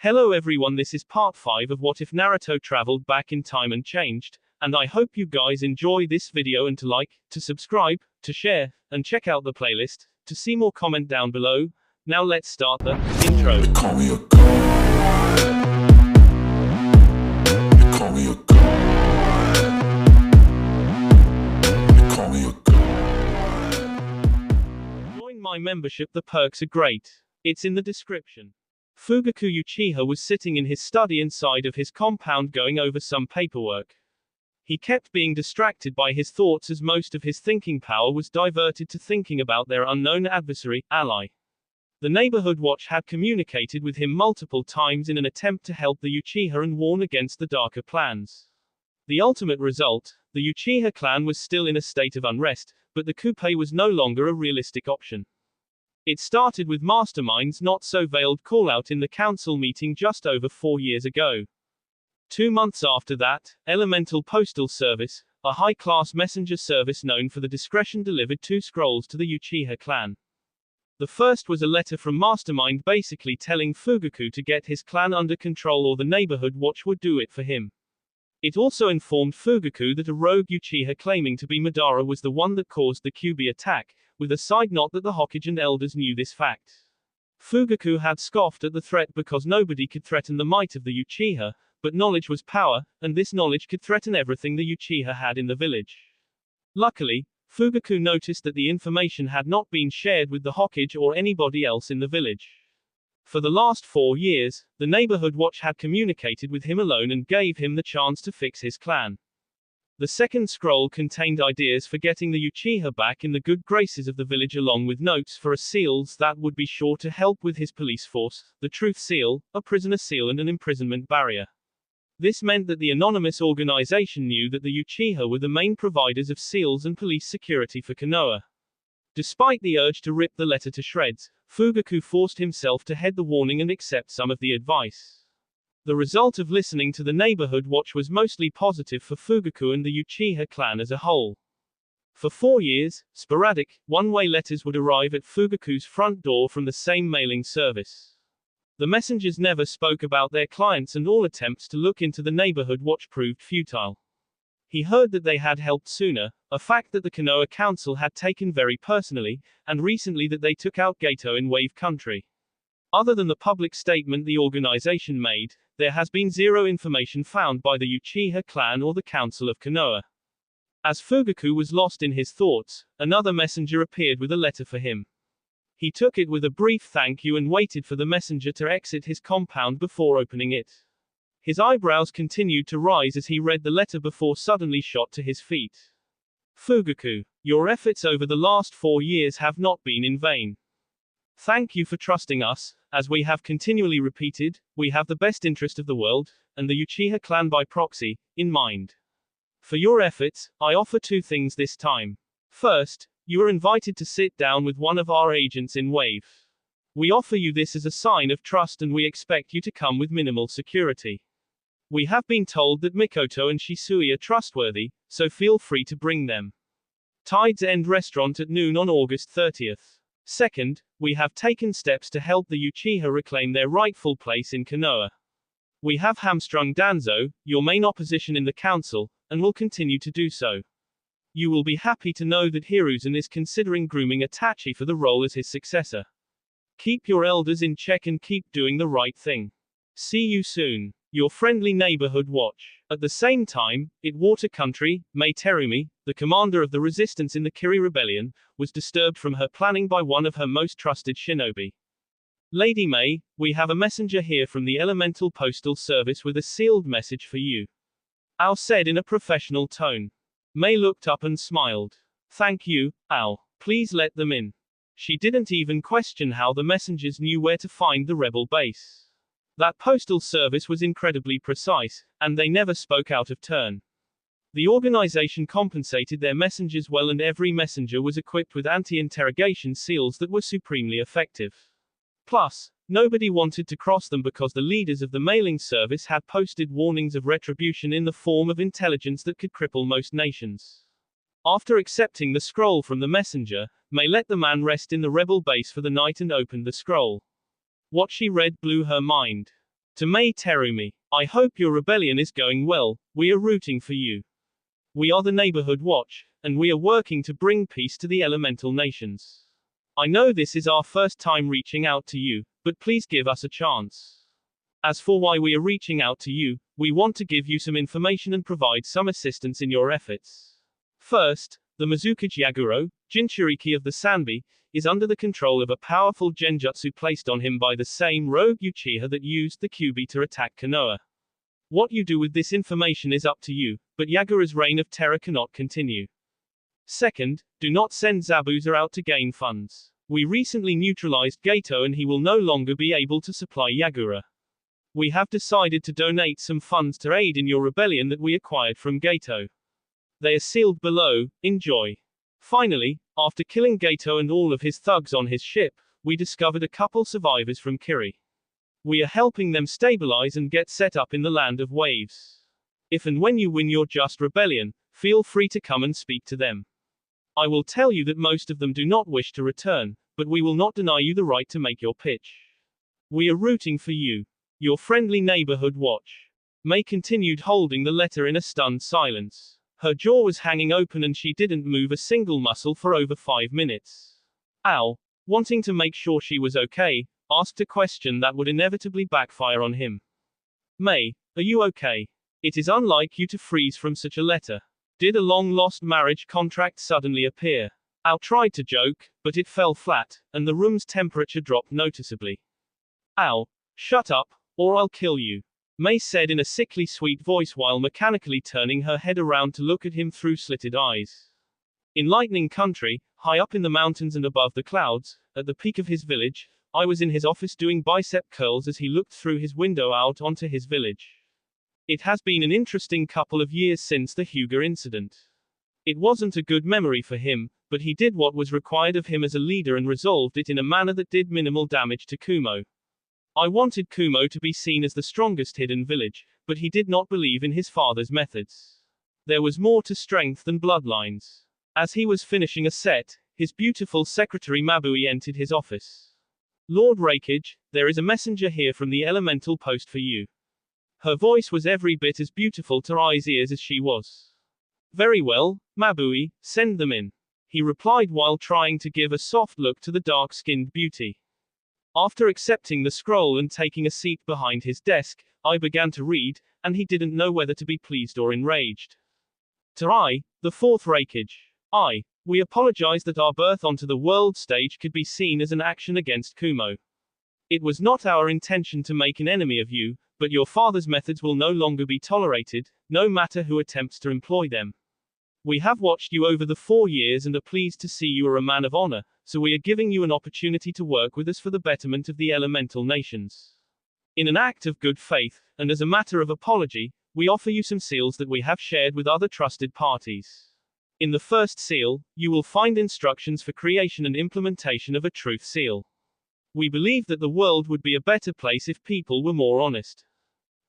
Hello everyone, this is part 5 of What If Naruto Traveled Back in Time and Changed, and I hope you guys enjoy this video and to like, to subscribe, to share, and check out the playlist, to see more comment down below. Now let's start the intro. They call me a god. They call me a god. They call me a god. Join my membership, the perks are great. It's in the description. Fugaku Uchiha was sitting in his study inside of his compound going over some paperwork. He kept being distracted by his thoughts as most of his thinking power was diverted to thinking about their unknown adversary, ally. The neighborhood watch had communicated with him multiple times in an attempt to help the Uchiha and warn against the darker plans. The ultimate result, the Uchiha clan was still in a state of unrest, but the coup was no longer a realistic option. It started with Mastermind's not-so-veiled call-out in the council meeting just over 4 years ago. 2 months after that, Elemental Postal Service, a high-class messenger service known for the discretion, delivered 2 scrolls to the Uchiha clan. The first was a letter from Mastermind basically telling Fugaku to get his clan under control or the neighborhood watch would do it for him. It also informed Fugaku that a rogue Uchiha claiming to be Madara was the one that caused the Kyuubi attack, with a side note that the Hokage and elders knew this fact. Fugaku had scoffed at the threat because nobody could threaten the might of the Uchiha, but knowledge was power, and this knowledge could threaten everything the Uchiha had in the village. Luckily, Fugaku noticed that the information had not been shared with the Hokage or anybody else in the village. For the last 4 years, the neighborhood watch had communicated with him alone and gave him the chance to fix his clan. The second scroll contained ideas for getting the Uchiha back in the good graces of the village along with notes for a seals that would be sure to help with his police force, the truth seal, a prisoner seal and an imprisonment barrier. This meant that the anonymous organization knew that the Uchiha were the main providers of seals and police security for Konoha. Despite the urge to rip the letter to shreds, Fugaku forced himself to heed the warning and accept some of the advice. The result of listening to the neighborhood watch was mostly positive for Fugaku and the Uchiha clan as a whole. For 4 years, sporadic, one-way letters would arrive at Fugaku's front door from the same mailing service. The messengers never spoke about their clients and all attempts to look into the neighborhood watch proved futile. He heard that they had helped sooner, a fact that the Konoha Council had taken very personally, and recently that they took out Gato in Wave Country. Other than the public statement the organization made, there has been zero information found by the Uchiha clan or the Council of Konoha. As Fugaku was lost in his thoughts, another messenger appeared with a letter for him. He took it with a brief thank you and waited for the messenger to exit his compound before opening it. His eyebrows continued to rise as he read the letter before suddenly shot to his feet. Fugaku, your efforts over the last 4 years have not been in vain. Thank you for trusting us. As we have continually repeated, we have the best interest of the world, and the Uchiha clan by proxy, in mind. For your efforts, I offer 2 things this time. First, you are invited to sit down with one of our agents in Wave. We offer you this as a sign of trust and we expect you to come with minimal security. We have been told that Mikoto and Shisui are trustworthy, so feel free to bring them. Tide's End Restaurant at noon on August 30th. Second, we have taken steps to help the Uchiha reclaim their rightful place in Konoha. We have hamstrung Danzo, your main opposition in the council, and will continue to do so. You will be happy to know that Hiruzen is considering grooming Itachi for the role as his successor. Keep your elders in check and keep doing the right thing. See you soon. Your friendly neighborhood watch. At the same time, in Water Country, Mei Terumi, the commander of the resistance in the Kiri Rebellion, was disturbed from her planning by one of her most trusted shinobi. Lady Mei, we have a messenger here from the Elemental Postal Service with a sealed message for you. Ao said in a professional tone. Mei looked up and smiled. Thank you, Ao. Please let them in. She didn't even question how the messengers knew where to find the rebel base. That postal service was incredibly precise, and they never spoke out of turn. The organization compensated their messengers well and every messenger was equipped with anti-interrogation seals that were supremely effective. Plus, nobody wanted to cross them because the leaders of the mailing service had posted warnings of retribution in the form of intelligence that could cripple most nations. After accepting the scroll from the messenger, Mei let the man rest in the rebel base for the night and opened the scroll. What she read blew her mind. To Mei Terumi, I hope your rebellion is going well, we are rooting for you. We are the Neighborhood Watch, and we are working to bring peace to the elemental nations. I know this is our first time reaching out to you, but please give us a chance. As for why we are reaching out to you, we want to give you some information and provide some assistance in your efforts. First, the Mizukaji Yaguro, Jinchuriki of the Sanbi, is under the control of a powerful genjutsu placed on him by the same rogue Uchiha that used the Kyuubi to attack Konoha. What you do with this information is up to you, but Yagura's reign of terror cannot continue. Second, do not send Zabuza out to gain funds. We recently neutralized Gato and he will no longer be able to supply Yagura. We have decided to donate some funds to aid in your rebellion that we acquired from Gato. They are sealed below, enjoy. Finally, after killing Gato and all of his thugs on his ship, we discovered a couple survivors from Kiri. We are helping them stabilize and get set up in the land of waves. If and when you win your just rebellion, feel free to come and speak to them. I will tell you that most of them do not wish to return, but we will not deny you the right to make your pitch. We are rooting for you. Your friendly neighborhood watch. Mei continued holding the letter in a stunned silence. Her jaw was hanging open and she didn't move a single muscle for over 5 minutes. Al, wanting to make sure she was okay, asked a question that would inevitably backfire on him. Mei, are you okay? It is unlike you to freeze from such a letter. Did a long-lost marriage contract suddenly appear? Al tried to joke, but it fell flat, and the room's temperature dropped noticeably. Al, shut up, or I'll kill you, Mei said in a sickly sweet voice while mechanically turning her head around to look at him through slitted eyes. In Lightning Country, high up in the mountains and above the clouds, at the peak of his village, I was in his office doing bicep curls as he looked through his window out onto his village. It has been an interesting couple of years since the Hyuga incident. It wasn't a good memory for him, but he did what was required of him as a leader and resolved it in a manner that did minimal damage to Kumo. I wanted Kumo to be seen as the strongest hidden village, but he did not believe in his father's methods. There was more to strength than bloodlines. As he was finishing a set, his beautiful secretary Mabui entered his office. Lord Rakage, there is a messenger here from the elemental post for you. Her voice was every bit as beautiful to Ai's ears as she was. Very well, Mabui, send them in, he replied while trying to give a soft look to the dark-skinned beauty. After accepting the scroll and taking a seat behind his desk, Ai began to read, and he didn't know whether to be pleased or enraged. To Ai, the fourth Rakage. Ai, we apologize that our birth onto the world stage could be seen as an action against Kumo. It was not our intention to make an enemy of you, but your father's methods will no longer be tolerated, no matter who attempts to employ them. We have watched you over the 4 years and are pleased to see you are a man of honor, so we are giving you an opportunity to work with us for the betterment of the elemental nations. In an act of good faith, and as a matter of apology, we offer you some seals that we have shared with other trusted parties. In the first seal, you will find instructions for creation and implementation of a truth seal. We believe that the world would be a better place if people were more honest.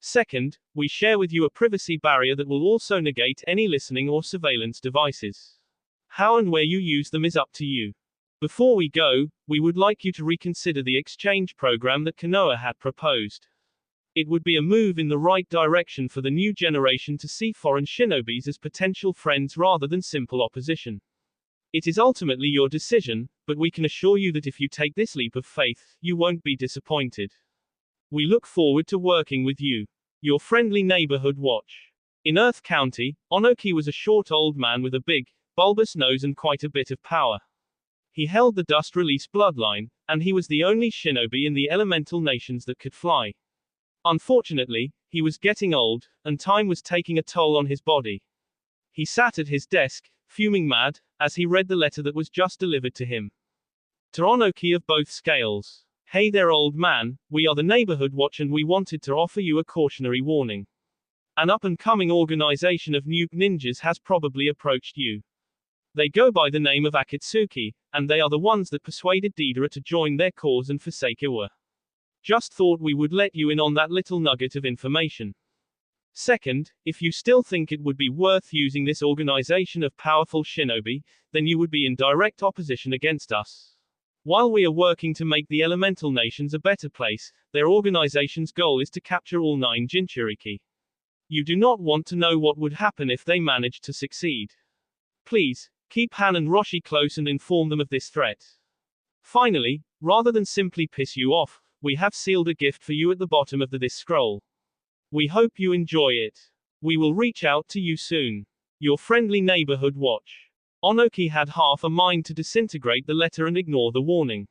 Second, we share with you a privacy barrier that will also negate any listening or surveillance devices. How and where you use them is up to you. Before we go, we would like you to reconsider the exchange program that Konoha had proposed. It would be a move in the right direction for the new generation to see foreign shinobis as potential friends rather than simple opposition. It is ultimately your decision, but we can assure you that if you take this leap of faith, you won't be disappointed. We look forward to working with you. Your friendly neighborhood watch. In Earth County, Onoki was a short old man with a big, bulbous nose and quite a bit of power. He held the dust release bloodline, and he was the only shinobi in the elemental nations that could fly. Unfortunately, he was getting old, and time was taking a toll on his body. He sat at his desk, fuming mad, as he read the letter that was just delivered to him. To Onoki of both scales. Hey there old man, we are the Neighborhood Watch and we wanted to offer you a cautionary warning. An up-and-coming organization of noob ninjas has probably approached you. They go by the name of Akatsuki, and they are the ones that persuaded Deidara to join their cause and forsake Iwa. Just thought we would let you in on that little nugget of information. Second, if you still think it would be worth using this organization of powerful shinobi, then you would be in direct opposition against us. While we are working to make the elemental nations a better place, their organization's goal is to capture all 9 Jinchuriki. You do not want to know what would happen if they managed to succeed. Please, keep Han and Roshi close and inform them of this threat. Finally, rather than simply piss you off, we have sealed a gift for you at the bottom of this scroll. We hope you enjoy it. We will reach out to you soon. Your friendly neighborhood watch. Onoki had half a mind to disintegrate the letter and ignore the warning.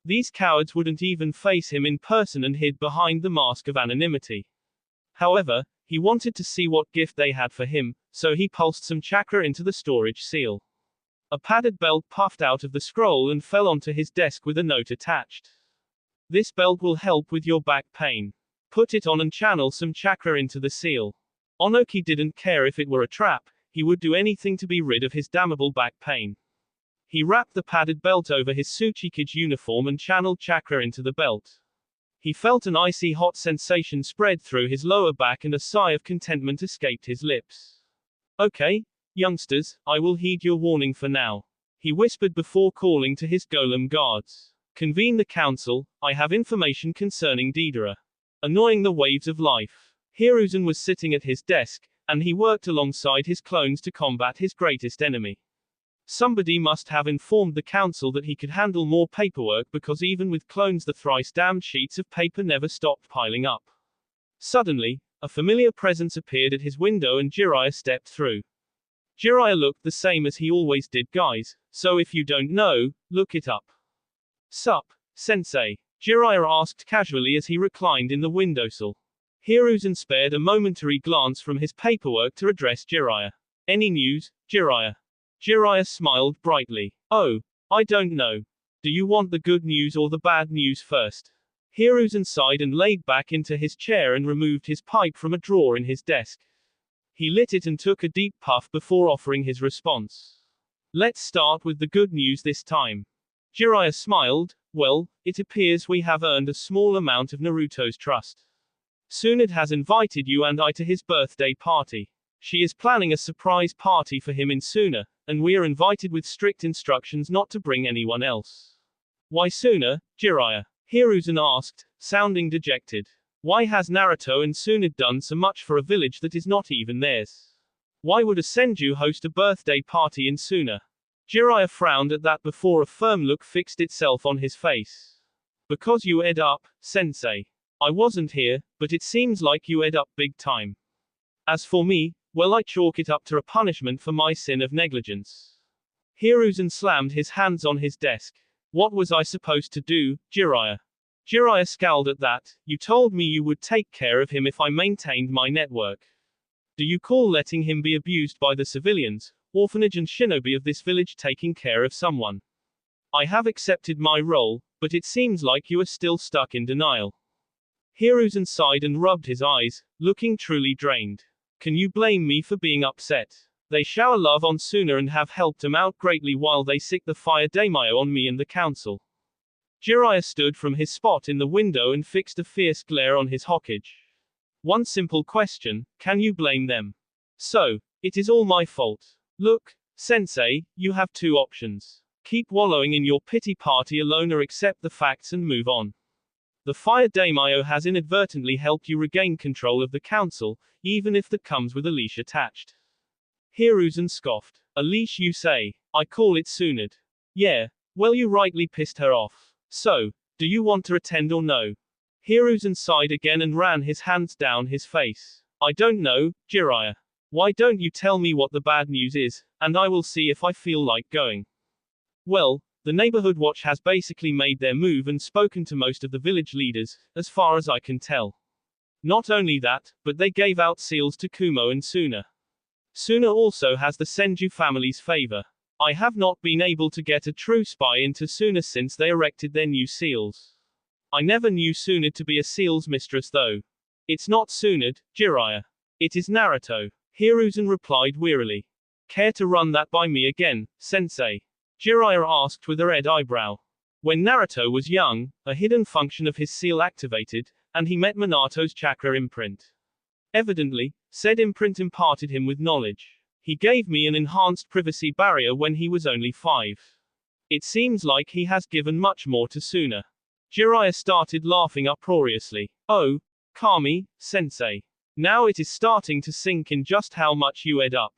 These cowards wouldn't even face him in person and hid behind the mask of anonymity. However, he wanted to see what gift they had for him, so he pulsed some chakra into the storage seal. A padded belt puffed out of the scroll and fell onto his desk with a note attached. This belt will help with your back pain. Put it on and channel some chakra into the seal. Onoki didn't care if it were a trap, he would do anything to be rid of his damnable back pain. He wrapped the padded belt over his Tsuchikage uniform and channeled chakra into the belt. He felt an icy hot sensation spread through his lower back and a sigh of contentment escaped his lips. Okay, youngsters, I will heed your warning for now. He whispered before calling to his golem guards. Convene the council, I have information concerning Deidara. Annoying the waves of life. Hiruzen was sitting at his desk, and he worked alongside his clones to combat his greatest enemy. Somebody must have informed the council that he could handle more paperwork because even with clones the thrice damned sheets of paper never stopped piling up. Suddenly, a familiar presence appeared at his window and Jiraiya stepped through. Jiraiya looked the same as he always did, guys, so if you don't know, look it up. Sup, sensei? Jiraiya asked casually as he reclined in the windowsill. Hiruzen spared a momentary glance from his paperwork to address Jiraiya. Any news, Jiraiya? Jiraiya smiled brightly. Oh, I don't know. Do you want the good news or the bad news first? Hiruzen sighed and laid back into his chair and removed his pipe from a drawer in his desk. He lit it and took a deep puff before offering his response. Let's start with the good news this time. Jiraiya smiled. Well, it appears we have earned a small amount of Naruto's trust. Tsunade has invited you and I to his birthday party. She is planning a surprise party for him in Suna, and we are invited with strict instructions not to bring anyone else. Why Suna, Jiraiya? Hiruzen asked, sounding dejected. Why has Naruto and Tsunade done so much for a village that is not even theirs? Why would a Senju host a birthday party in Suna? Jiraiya frowned at that before a firm look fixed itself on his face. Because you ed up, sensei. I wasn't here, but it seems like you ed up big time. As for me, well, I chalk it up to a punishment for my sin of negligence. Hiruzen slammed his hands on his desk. What was I supposed to do, Jiraiya? Jiraiya scowled at that. You told me you would take care of him if I maintained my network. Do you call letting him be abused by the civilians, orphanage and shinobi of this village taking care of someone? I have accepted my role, but it seems like you are still stuck in denial. Hiruzen sighed and rubbed his eyes, looking truly drained. Can you blame me for being upset? They shower love on Suna and have helped him out greatly while they sick the fire daimyo on me and the council. Jiraiya stood from his spot in the window and fixed a fierce glare on his Hokage. One simple question, can you blame them? So, it is all my fault. Look, sensei, you have 2 options. Keep wallowing in your pity party alone or accept the facts and move on. The fire daimyo has inadvertently helped you regain control of the council, even if that comes with a leash attached. Hiruzen scoffed. A leash you say? I call it Tsunade. Yeah, well you rightly pissed her off. So, do you want to attend or no? Hiruzen sighed again and ran his hands down his face. I don't know, Jiraiya. Why don't you tell me what the bad news is, and I will see if I feel like going. Well, the neighborhood watch has basically made their move and spoken to most of the village leaders, as far as I can tell. Not only that, but they gave out seals to Kumo and Suna. Suna also has the Senju family's favor. I have not been able to get a true spy into Suna since they erected their new seals. I never knew Tsunade to be a seals mistress though. It's not Tsunade, Jiraiya. It is Naruto. Hiruzen replied wearily. Care to run that by me again, sensei? Jiraiya asked with a red eyebrow. When Naruto was young, a hidden function of his seal activated, and he met Minato's chakra imprint. Evidently, said imprint imparted him with knowledge. He gave me an enhanced privacy barrier when he was only 5. It seems like he has given much more to Suna. Jiraiya started laughing uproariously. Oh, Kami, sensei. Now it is starting to sink in just how much you ate up.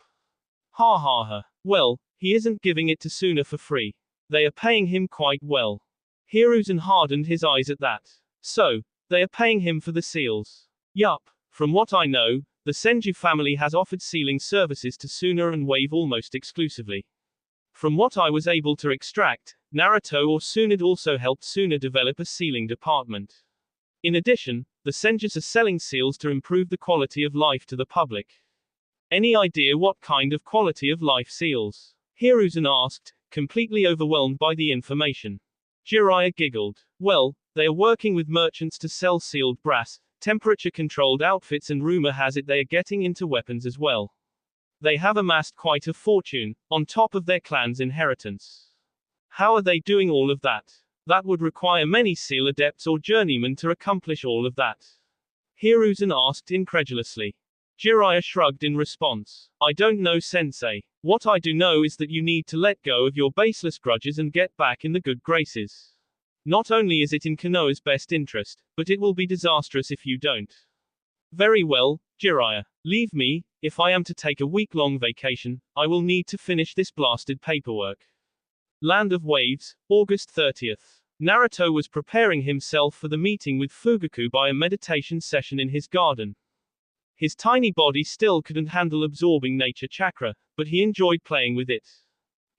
Ha ha ha. Well, he isn't giving it to Suna for free. They are paying him quite well. Hiruzen hardened his eyes at that. So, they are paying him for the seals. Yup. From what I know, the Senju family has offered sealing services to Suna and Wave almost exclusively. From what I was able to extract, Naruto or Tsunade also helped Suna develop a sealing department. In addition, the Senjus are selling seals to improve the quality of life to the public. Any idea what kind of quality of life seals? Hiruzen asked, completely overwhelmed by the information. Jiraiya giggled. Well, they are working with merchants to sell sealed brass, temperature-controlled outfits, and rumor has it they are getting into weapons as well. They have amassed quite a fortune, on top of their clan's inheritance. How are they doing all of that? That would require many seal adepts or journeymen to accomplish all of that. Hiruzen asked incredulously. Jiraiya shrugged in response. I don't know, sensei. What I do know is that you need to let go of your baseless grudges and get back in the good graces. Not only is it in Konoha's best interest, but it will be disastrous if you don't. Very well, Jiraiya. Leave me. If I am to take a week-long vacation, I will need to finish this blasted paperwork. Land of Waves, August 30th. Naruto was preparing himself for the meeting with Fugaku by a meditation session in his garden. His tiny body still couldn't handle absorbing nature chakra, but he enjoyed playing with it.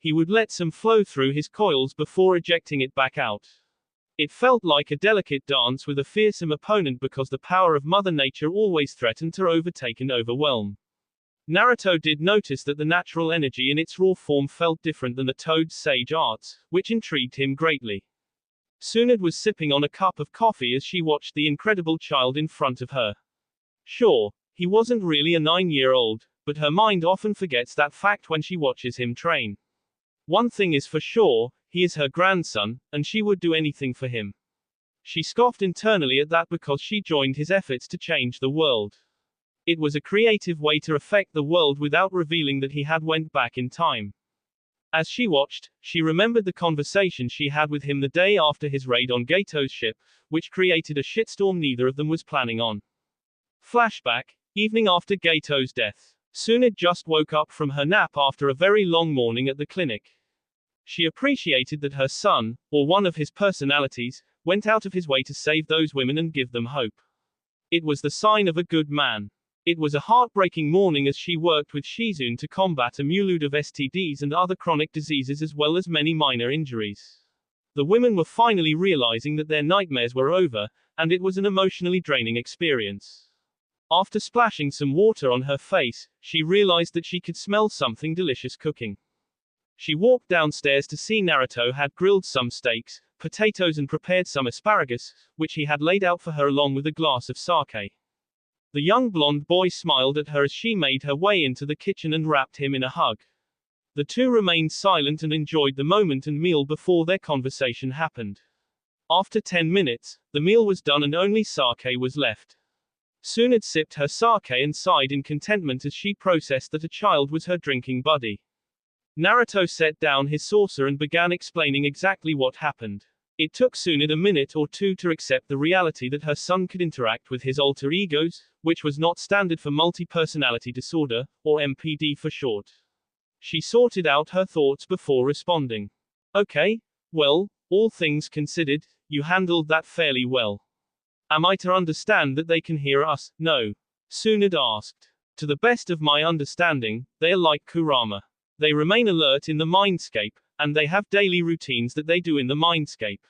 He would let some flow through his coils before ejecting it back out. It felt like a delicate dance with a fearsome opponent because the power of Mother Nature always threatened to overtake and overwhelm. Naruto did notice that the natural energy in its raw form felt different than the toad's sage arts, which intrigued him greatly. Tsunade was sipping on a cup of coffee as she watched the incredible child in front of her. Sure, he wasn't really a 9-year-old, but her mind often forgets that fact when she watches him train. One thing is for sure, he is her grandson, and she would do anything for him. She scoffed internally at that because she joined his efforts to change the world. It was a creative way to affect the world without revealing that he had went back in time. As she watched, she remembered the conversation she had with him the day after his raid on Gato's ship, which created a shitstorm neither of them was planning on. Flashback, evening after Gato's death. Tsunade just woke up from her nap after a very long morning at the clinic. She appreciated that her son, or one of his personalities, went out of his way to save those women and give them hope. It was the sign of a good man. It was a heartbreaking morning as she worked with Shizune to combat a multitude of STDs and other chronic diseases as well as many minor injuries. The women were finally realizing that their nightmares were over, and it was an emotionally draining experience. After splashing some water on her face, she realized that she could smell something delicious cooking. She walked downstairs to see Naruto had grilled some steaks, potatoes and prepared some asparagus, which he had laid out for her along with a glass of sake. The young blonde boy smiled at her as she made her way into the kitchen and wrapped him in a hug. The two remained silent and enjoyed the moment and meal before their conversation happened. After 10 minutes, the meal was done and only sake was left. Tsunade sipped her sake and sighed in contentment as she processed that a child was her drinking buddy. Naruto set down his saucer and began explaining exactly what happened. It took Tsunade a minute or two to accept the reality that her son could interact with his alter egos, which was not standard for multi-personality disorder, or MPD for short. She sorted out her thoughts before responding. Okay, well, all things considered, you handled that fairly well. Am I to understand that they can hear us? No. Tsunade asked. To the best of my understanding, they are like Kurama. They remain alert in the mindscape, and they have daily routines that they do in the mindscape.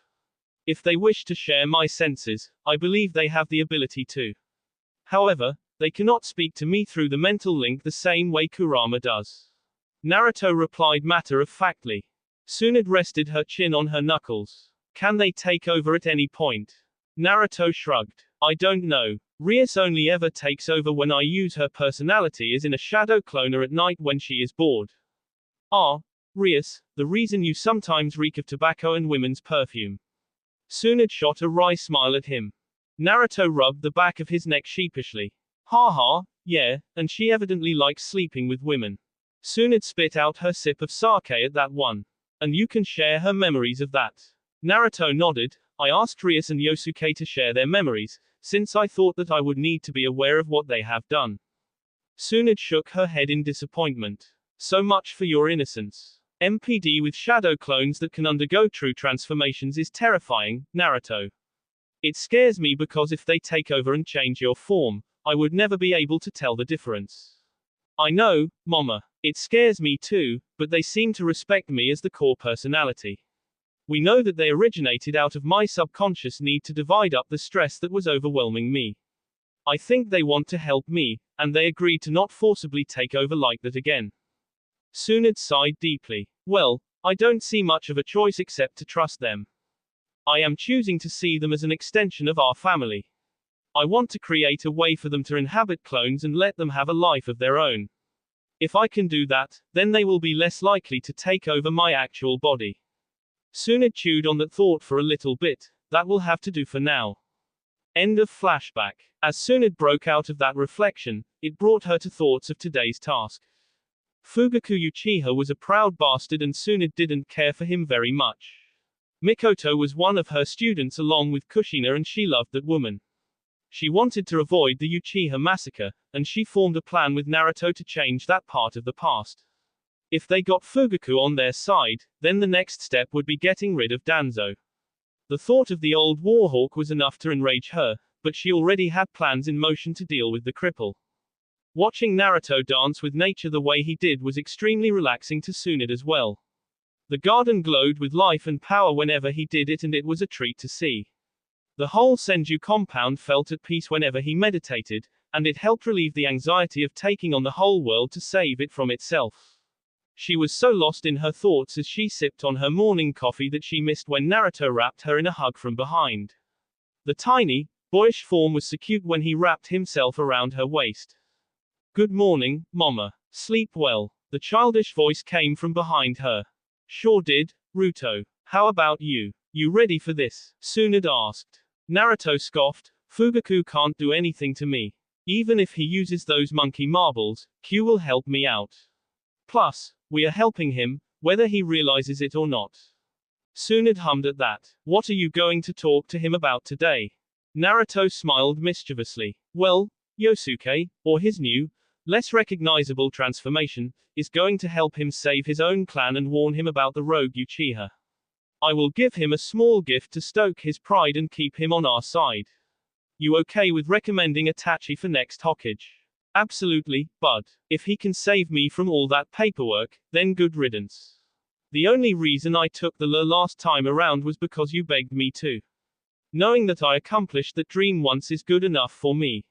If they wish to share my senses, I believe they have the ability to. However, they cannot speak to me through the mental link the same way Kurama does. Naruto replied matter-of-factly. Tsunade rested her chin on her knuckles. Can they take over at any point? Naruto shrugged. I don't know. Rias only ever takes over when I use her personality as in a shadow cloner at night when she is bored. Ah, Rias, the reason you sometimes reek of tobacco and women's perfume. Tsunade shot a wry smile at him. Naruto rubbed the back of his neck sheepishly. Ha ha, yeah, and she evidently likes sleeping with women. Tsunade spit out her sip of sake at that one. And you can share her memories of that. Naruto nodded. I asked Rias and Yosuke to share their memories, since I thought that I would need to be aware of what they have done. Tsunade shook her head in disappointment. So much for your innocence. MPD with shadow clones that can undergo true transformations is terrifying, Naruto. It scares me because if they take over and change your form, I would never be able to tell the difference. I know, Mama. It scares me too, but they seem to respect me as the core personality. We know that they originated out of my subconscious need to divide up the stress that was overwhelming me. I think they want to help me, and they agreed to not forcibly take over like that again. Tsunade sighed deeply. Well, I don't see much of a choice except to trust them. I am choosing to see them as an extension of our family. I want to create a way for them to inhabit clones and let them have a life of their own. If I can do that, then they will be less likely to take over my actual body. Tsunade chewed on that thought for a little bit. That will have to do for now. End of flashback. As Tsunade broke out of that reflection, it brought her to thoughts of today's task. Fugaku Uchiha was a proud bastard and Tsunade didn't care for him very much. Mikoto was one of her students along with Kushina and she loved that woman. She wanted to avoid the Uchiha massacre, and she formed a plan with Naruto to change that part of the past. If they got Fugaku on their side, then the next step would be getting rid of Danzo. The thought of the old Warhawk was enough to enrage her, but she already had plans in motion to deal with the cripple. Watching Naruto dance with nature the way he did was extremely relaxing to Tsunade as well. The garden glowed with life and power whenever he did it and it was a treat to see. The whole Senju compound felt at peace whenever he meditated, and it helped relieve the anxiety of taking on the whole world to save it from itself. She was so lost in her thoughts as she sipped on her morning coffee that she missed when Naruto wrapped her in a hug from behind. The tiny, boyish form was so cute when he wrapped himself around her waist. Good morning, Mama. Sleep well. The childish voice came from behind her. Sure did, Ruto. How about you? You ready for this? Tsunade asked. Naruto scoffed. Fugaku can't do anything to me. Even if he uses those monkey marbles, Q will help me out. Plus, we are helping him, whether he realizes it or not. Tsunade hummed at that. What are you going to talk to him about today? Naruto smiled mischievously. Well, Yosuke, or his new, less recognizable transformation, is going to help him save his own clan and warn him about the rogue Uchiha. I will give him a small gift to stoke his pride and keep him on our side. You okay with recommending Itachi for next Hokage? Absolutely, bud. If he can save me from all that paperwork, then good riddance. The only reason I took the last time around was because you begged me to. Knowing that I accomplished that dream once is good enough for me.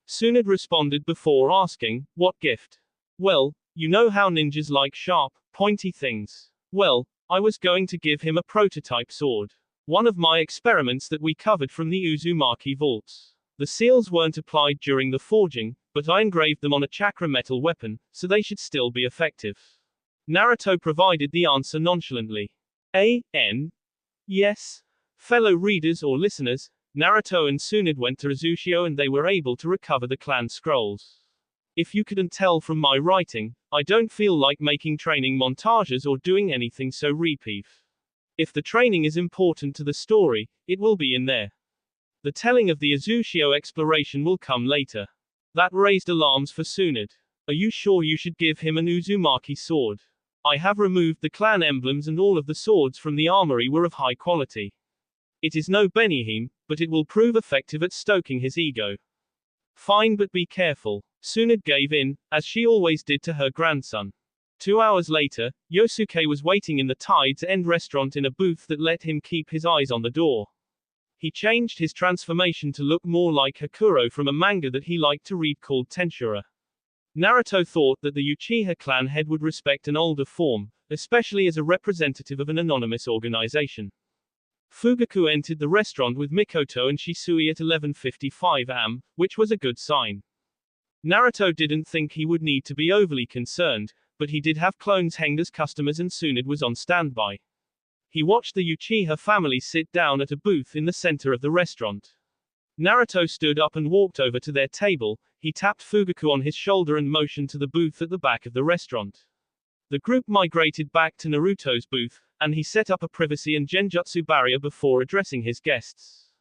Tsunade responded before asking, what gift? Well, you know how ninjas like sharp, pointy things. Well, I was going to give him a prototype sword. One of my experiments that we covered from the Uzumaki vaults. The seals weren't applied during the forging, but I engraved them on a chakra metal weapon, so they should still be effective. Naruto provided the answer nonchalantly. Yes. Fellow readers or listeners, Naruto and Tsunade went to Uzushio and they were able to recover the clan scrolls. If you couldn't tell from my writing, I don't feel like making training montages or doing anything so repeat. If the training is important to the story, it will be in there. The telling of the Uzushio exploration will come later. That raised alarms for Tsunade. Are you sure you should give him an Uzumaki sword? I have removed the clan emblems and all of the swords from the armory were of high quality. It is no Benihime, but it will prove effective at stoking his ego. Fine, but be careful. Tsunade gave in, as she always did to her grandson. 2 hours later, Yosuke was waiting in the Tide's End restaurant in a booth that let him keep his eyes on the door. He changed his transformation to look more like Hakuro from a manga that he liked to read called Tensura. Naruto thought that the Uchiha clan head would respect an older form, especially as a representative of an anonymous organization. Fugaku entered the restaurant with Mikoto and Shisui at 11:55 am, which was a good sign. Naruto didn't think he would need to be overly concerned, but he did have clones hanged as customers and Tsunade was on standby. He watched the Uchiha family sit down at a booth in the center of the restaurant. Naruto stood up and walked over to their table. He tapped Fugaku on his shoulder and motioned to the booth at the back of the restaurant. The group migrated back to Naruto's booth, and he set up a privacy and genjutsu barrier before addressing his guests.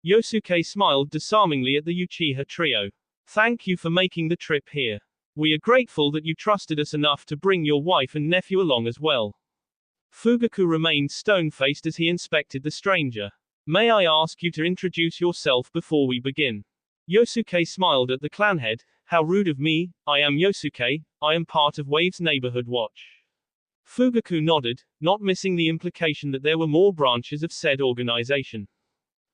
Yosuke smiled disarmingly at the Uchiha trio. Thank you for making the trip here. We are grateful that you trusted us enough to bring your wife and nephew along as well. Fugaku remained stone-faced as he inspected the stranger. May I ask you to introduce yourself before we begin? Yosuke smiled at the clan head. How rude of me, I am Yosuke, I am part of Wave's neighborhood watch. Fugaku nodded, not missing the implication that there were more branches of said organization.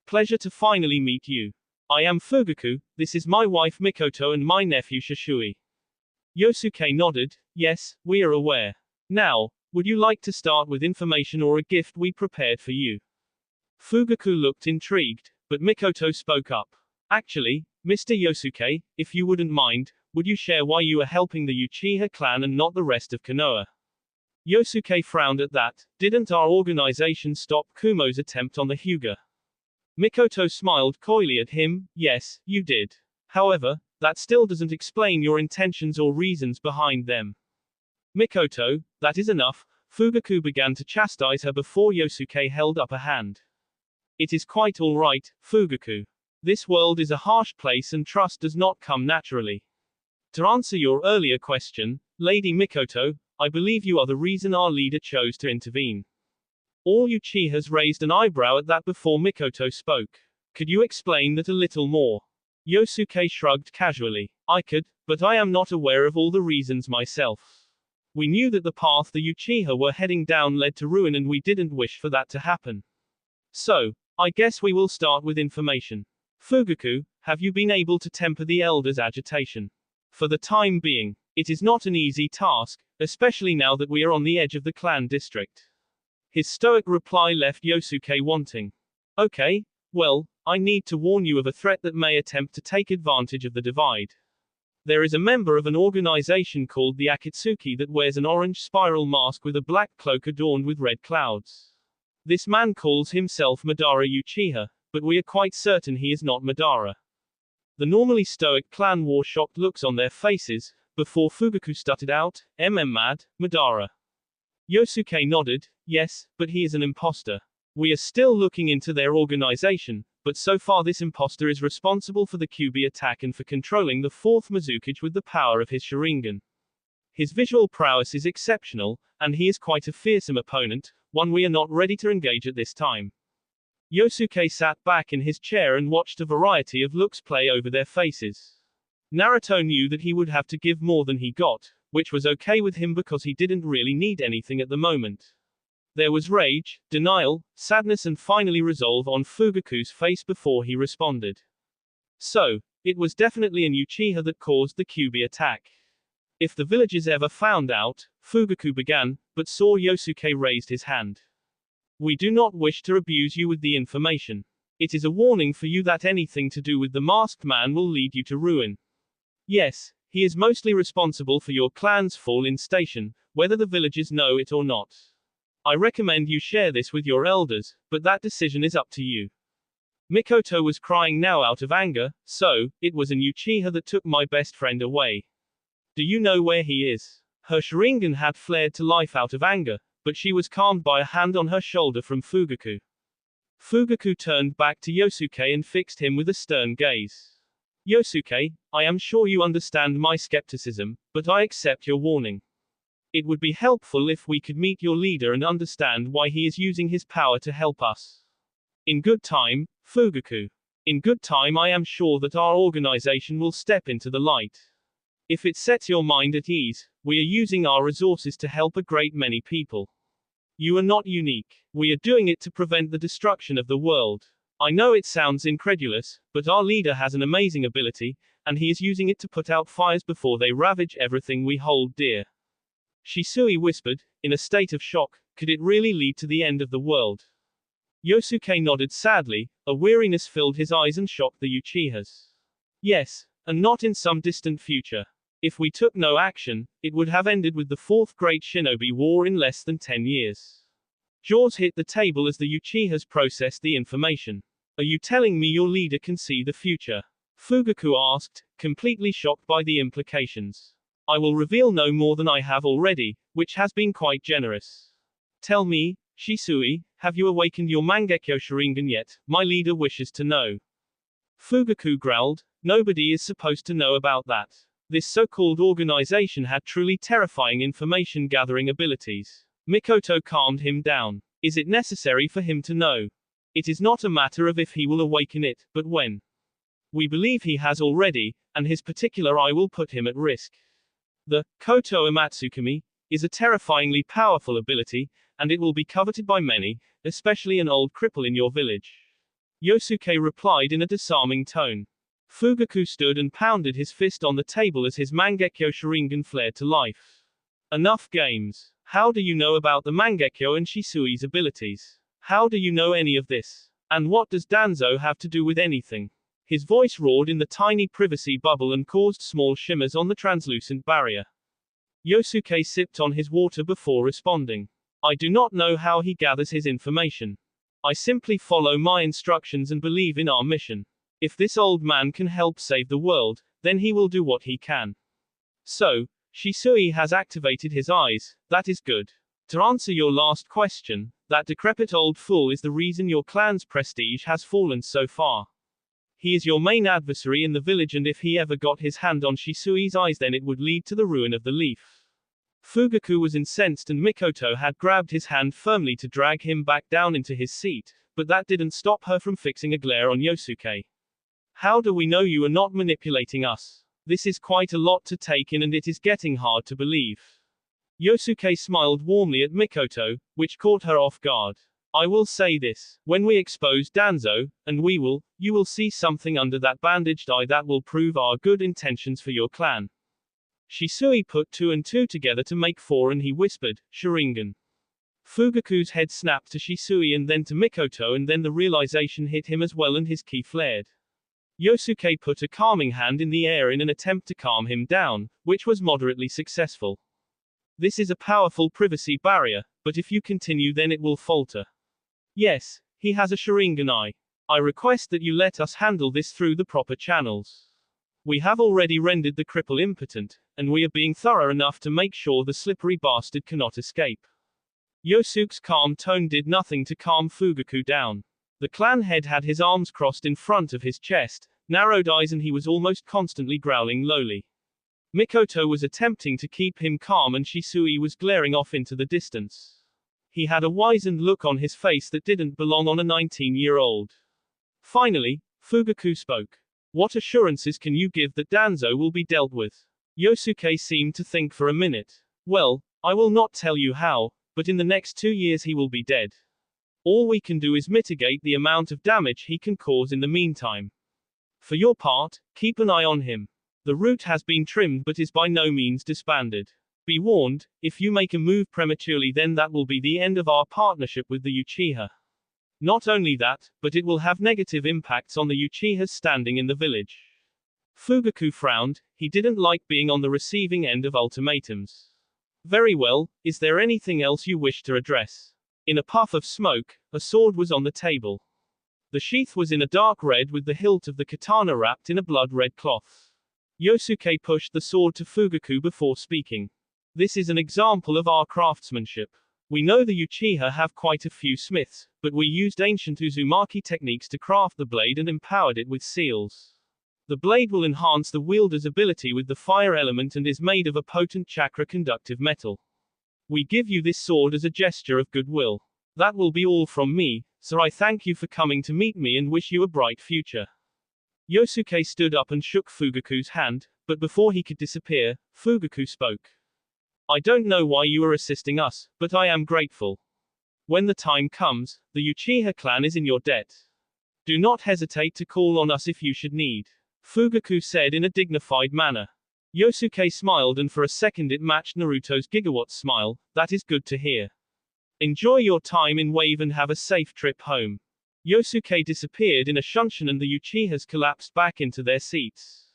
Pleasure to finally meet you. I am Fugaku, this is my wife Mikoto and my nephew Shishui. Yosuke nodded, yes, we are aware. Now, would you like to start with information or a gift we prepared for you? Fugaku looked intrigued, but Mikoto spoke up. Actually, Mr. Yosuke, if you wouldn't mind, would you share why you are helping the Uchiha clan and not the rest of Konoha? Yosuke frowned at that. Didn't our organization stop Kumo's attempt on the Hyuga? Mikoto smiled coyly at him. Yes, you did. However, that still doesn't explain your intentions or reasons behind them. Mikoto, that is enough. Fugaku began to chastise her before Yosuke held up a hand. It is quite all right, Fugaku. This world is a harsh place and trust does not come naturally. To answer your earlier question, Lady Mikoto, I believe you are the reason our leader chose to intervene. All Uchihas raised an eyebrow at that before Mikoto spoke. Could you explain that a little more? Yosuke shrugged casually. I could, but I am not aware of all the reasons myself. We knew that the path the Uchiha were heading down led to ruin and we didn't wish for that to happen. So, I guess we will start with information. Fugaku, have you been able to temper the elders' agitation? For the time being, it is not an easy task, especially now that we are on the edge of the clan district. His stoic reply left Yosuke wanting. Okay, well, I need to warn you of a threat that may attempt to take advantage of the divide. There is a member of an organization called the Akatsuki that wears an orange spiral mask with a black cloak adorned with red clouds. This man calls himself Madara Uchiha, but we are quite certain he is not Madara. The normally stoic clan wore shocked looks on their faces, before Fugaku stuttered out, Mad, Madara. Yosuke nodded, yes, but he is an imposter. We are still looking into their organization, but so far this imposter is responsible for the QB attack and for controlling the fourth Mizukage with the power of his Sharingan. His visual prowess is exceptional, and he is quite a fearsome opponent, one we are not ready to engage at this time. Yosuke sat back in his chair and watched a variety of looks play over their faces. Naruto knew that he would have to give more than he got, which was okay with him because he didn't really need anything at the moment. There was rage, denial, sadness and finally resolve on Fugaku's face before he responded. So, it was definitely an Uchiha that caused the QB attack. If the villagers ever found out, Fugaku began, but saw Yosuke raised his hand. We do not wish to abuse you with the information. It is a warning for you that anything to do with the masked man will lead you to ruin. Yes, he is mostly responsible for your clan's fall in station, whether the villagers know it or not. I recommend you share this with your elders, but that decision is up to you. Mikoto was crying now out of anger, so, it was an Uchiha that took my best friend away. Do you know where he is? Her Sharingan had flared to life out of anger, but she was calmed by a hand on her shoulder from Fugaku. Fugaku turned back to Yosuke and fixed him with a stern gaze. Yosuke, I am sure you understand my skepticism, but I accept your warning. It would be helpful if we could meet your leader and understand why he is using his power to help us. In good time, Fugaku. In good time I am sure that our organization will step into the light. If it sets your mind at ease, we are using our resources to help a great many people. You are not unique. We are doing it to prevent the destruction of the world. I know it sounds incredulous, but our leader has an amazing ability, and he is using it to put out fires before they ravage everything we hold dear. Shisui whispered, in a state of shock, could it really lead to the end of the world? Yosuke nodded sadly, a weariness filled his eyes and shocked the Uchihas. Yes, and not in some distant future. If we took no action, it would have ended with the Fourth Great Shinobi War in less than 10 years. Jaws hit the table as the Uchihas processed the information. Are you telling me your leader can see the future? Fugaku asked, completely shocked by the implications. I will reveal no more than I have already, which has been quite generous. Tell me, Shisui, have you awakened your Mangekyo Sharingan yet? My leader wishes to know. Fugaku growled, nobody is supposed to know about that. This so-called organization had truly terrifying information-gathering abilities. Mikoto calmed him down. Is it necessary for him to know? It is not a matter of if he will awaken it, but when. We believe he has already, and his particular eye will put him at risk. The Koto Amatsukami is a terrifyingly powerful ability, and it will be coveted by many, especially an old cripple in your village. Yosuke replied in a disarming tone. Fugaku stood and pounded his fist on the table as his Mangekyo Sharingan flared to life. Enough games. How do you know about the Mangekyo and Shisui's abilities? How do you know any of this? And what does Danzo have to do with anything? His voice roared in the tiny privacy bubble and caused small shimmers on the translucent barrier. Yosuke sipped on his water before responding. I do not know how he gathers his information. I simply follow my instructions and believe in our mission. If this old man can help save the world, then he will do what he can. So, Shisui has activated his eyes, that is good. To answer your last question, that decrepit old fool is the reason your clan's prestige has fallen so far. He is your main adversary in the village, and if he ever got his hand on Shisui's eyes, then it would lead to the ruin of the leaf. Fugaku was incensed and Mikoto had grabbed his hand firmly to drag him back down into his seat, but that didn't stop her from fixing a glare on Yosuke. How do we know you are not manipulating us? This is quite a lot to take in and it is getting hard to believe. Yosuke smiled warmly at Mikoto, which caught her off guard. I will say this, when we expose Danzo, and you will see something under that bandaged eye that will prove our good intentions for your clan. Shisui put 2 and 2 together to make 4 and he whispered, Sharingan. Fugaku's head snapped to Shisui and then to Mikoto, and then the realization hit him as well and his ki flared. Yosuke put a calming hand in the air in an attempt to calm him down, which was moderately successful. This is a powerful privacy barrier, but if you continue then it will falter. Yes, he has a Sharingan eye. I request that you let us handle this through the proper channels. We have already rendered the cripple impotent, and we are being thorough enough to make sure the slippery bastard cannot escape. Yosuke's calm tone did nothing to calm Fugaku down. The clan head had his arms crossed in front of his chest, narrowed eyes, and he was almost constantly growling lowly. Mikoto was attempting to keep him calm and Shisui was glaring off into the distance. He had a wizened look on his face that didn't belong on a 19-year-old. Finally, Fugaku spoke. What assurances can you give that Danzo will be dealt with? Yosuke seemed to think for a minute. Well, I will not tell you how, but in the next 2 years he will be dead. All we can do is mitigate the amount of damage he can cause in the meantime. For your part, keep an eye on him. The root has been trimmed but is by no means disbanded. Be warned, if you make a move prematurely then that will be the end of our partnership with the Uchiha. Not only that, but it will have negative impacts on the Uchiha's standing in the village. Fugaku frowned, he didn't like being on the receiving end of ultimatums. Very well, is there anything else you wish to address? In a puff of smoke, a sword was on the table. The sheath was in a dark red with the hilt of the katana wrapped in a blood-red cloth. Yosuke pushed the sword to Fugaku before speaking. This is an example of our craftsmanship. We know the Uchiha have quite a few smiths, but we used ancient Uzumaki techniques to craft the blade and empowered it with seals. The blade will enhance the wielder's ability with the fire element and is made of a potent chakra-conductive metal. We give you this sword as a gesture of goodwill. That will be all from me, so I thank you for coming to meet me and wish you a bright future. Yosuke stood up and shook Fugaku's hand, but before he could disappear, Fugaku spoke. I don't know why you are assisting us, but I am grateful. When the time comes, the Uchiha clan is in your debt. Do not hesitate to call on us if you should need. Fugaku said in a dignified manner. Yosuke smiled and for a second it matched Naruto's gigawatt smile. That is good to hear. Enjoy your time in Wave and have a safe trip home. Yosuke disappeared in a shunshin and the Uchihas collapsed back into their seats.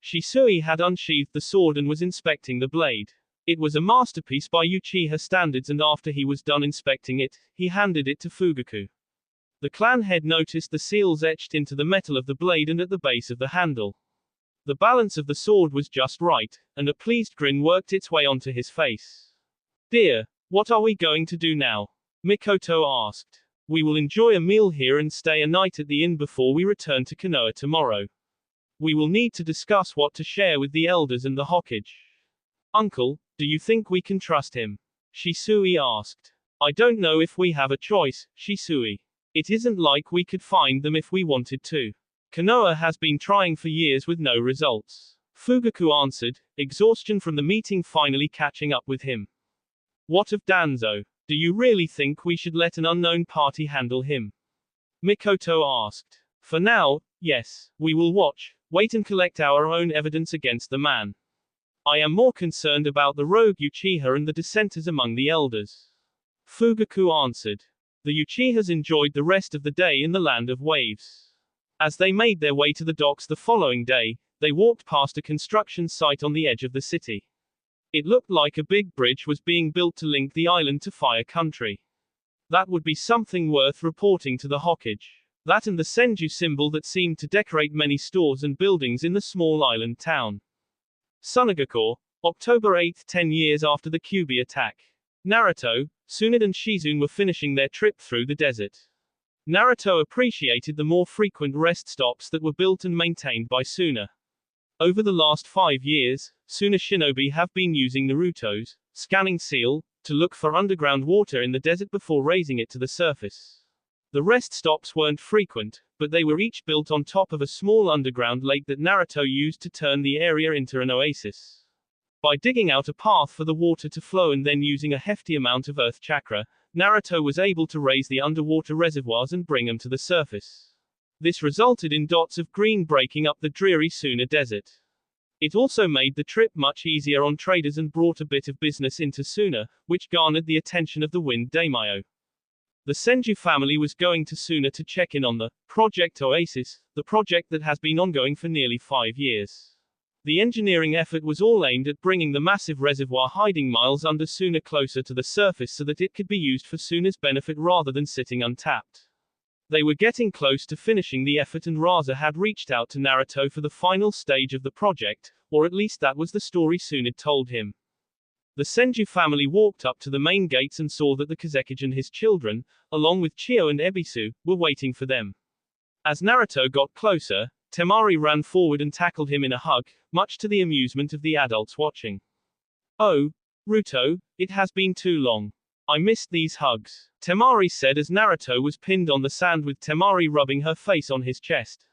Shisui had unsheathed the sword and was inspecting the blade. It was a masterpiece by Uchiha standards, and after he was done inspecting it, he handed it to Fugaku. The clan head noticed the seals etched into the metal of the blade and at the base of the handle. The balance of the sword was just right, and a pleased grin worked its way onto his face. Dear, what are we going to do now? Mikoto asked. We will enjoy a meal here and stay a night at the inn before we return to Konoha tomorrow. We will need to discuss what to share with the elders and the Hokage. Uncle, do you think we can trust him? Shisui asked. I don't know if we have a choice, Shisui. It isn't like we could find them if we wanted to. Konoha has been trying for years with no results. Fugaku answered, exhaustion from the meeting finally catching up with him. What of Danzo? Do you really think we should let an unknown party handle him? Mikoto asked. For now, yes, we will watch, wait and collect our own evidence against the man. I am more concerned about the rogue Uchiha and the dissenters among the elders. Fugaku answered. The Uchihas enjoyed the rest of the day in the land of waves. As they made their way to the docks the following day, they walked past a construction site on the edge of the city. It looked like a big bridge was being built to link the island to Fire Country. That would be something worth reporting to the Hokage. That and the Senju symbol that seemed to decorate many stores and buildings in the small island town. Sunagakure, October 8, 10 years after the Kyuubi attack. Naruto, Tsunade and Shizune were finishing their trip through the desert. Naruto appreciated the more frequent rest stops that were built and maintained by Suna. Over the last 5 years, Suna shinobi have been using Naruto's scanning seal to look for underground water in the desert before raising it to the surface. The rest stops weren't frequent, but they were each built on top of a small underground lake that Naruto used to turn the area into an oasis. By digging out a path for the water to flow and then using a hefty amount of earth chakra, Naruto was able to raise the underwater reservoirs and bring them to the surface. This resulted in dots of green breaking up the dreary Suna desert. It also made the trip much easier on traders and brought a bit of business into Suna, which garnered the attention of the Wind Daimyo. The Senju family was going to Suna to check in on the Project Oasis, the project that has been ongoing for nearly 5 years. The engineering effort was all aimed at bringing the massive reservoir hiding miles under Suna closer to the surface so that it could be used for Suna's benefit rather than sitting untapped. They were getting close to finishing the effort and Raza had reached out to Naruto for the final stage of the project, or at least that was the story Tsunade told him. The Senju family walked up to the main gates and saw that the Kazekage and his children, along with Chio and Ebisu, were waiting for them. As Naruto got closer, Temari ran forward and tackled him in a hug, much to the amusement of the adults watching. Oh, Ruto, it has been too long. I missed these hugs, Temari said as Naruto was pinned on the sand with Temari rubbing her face on his chest.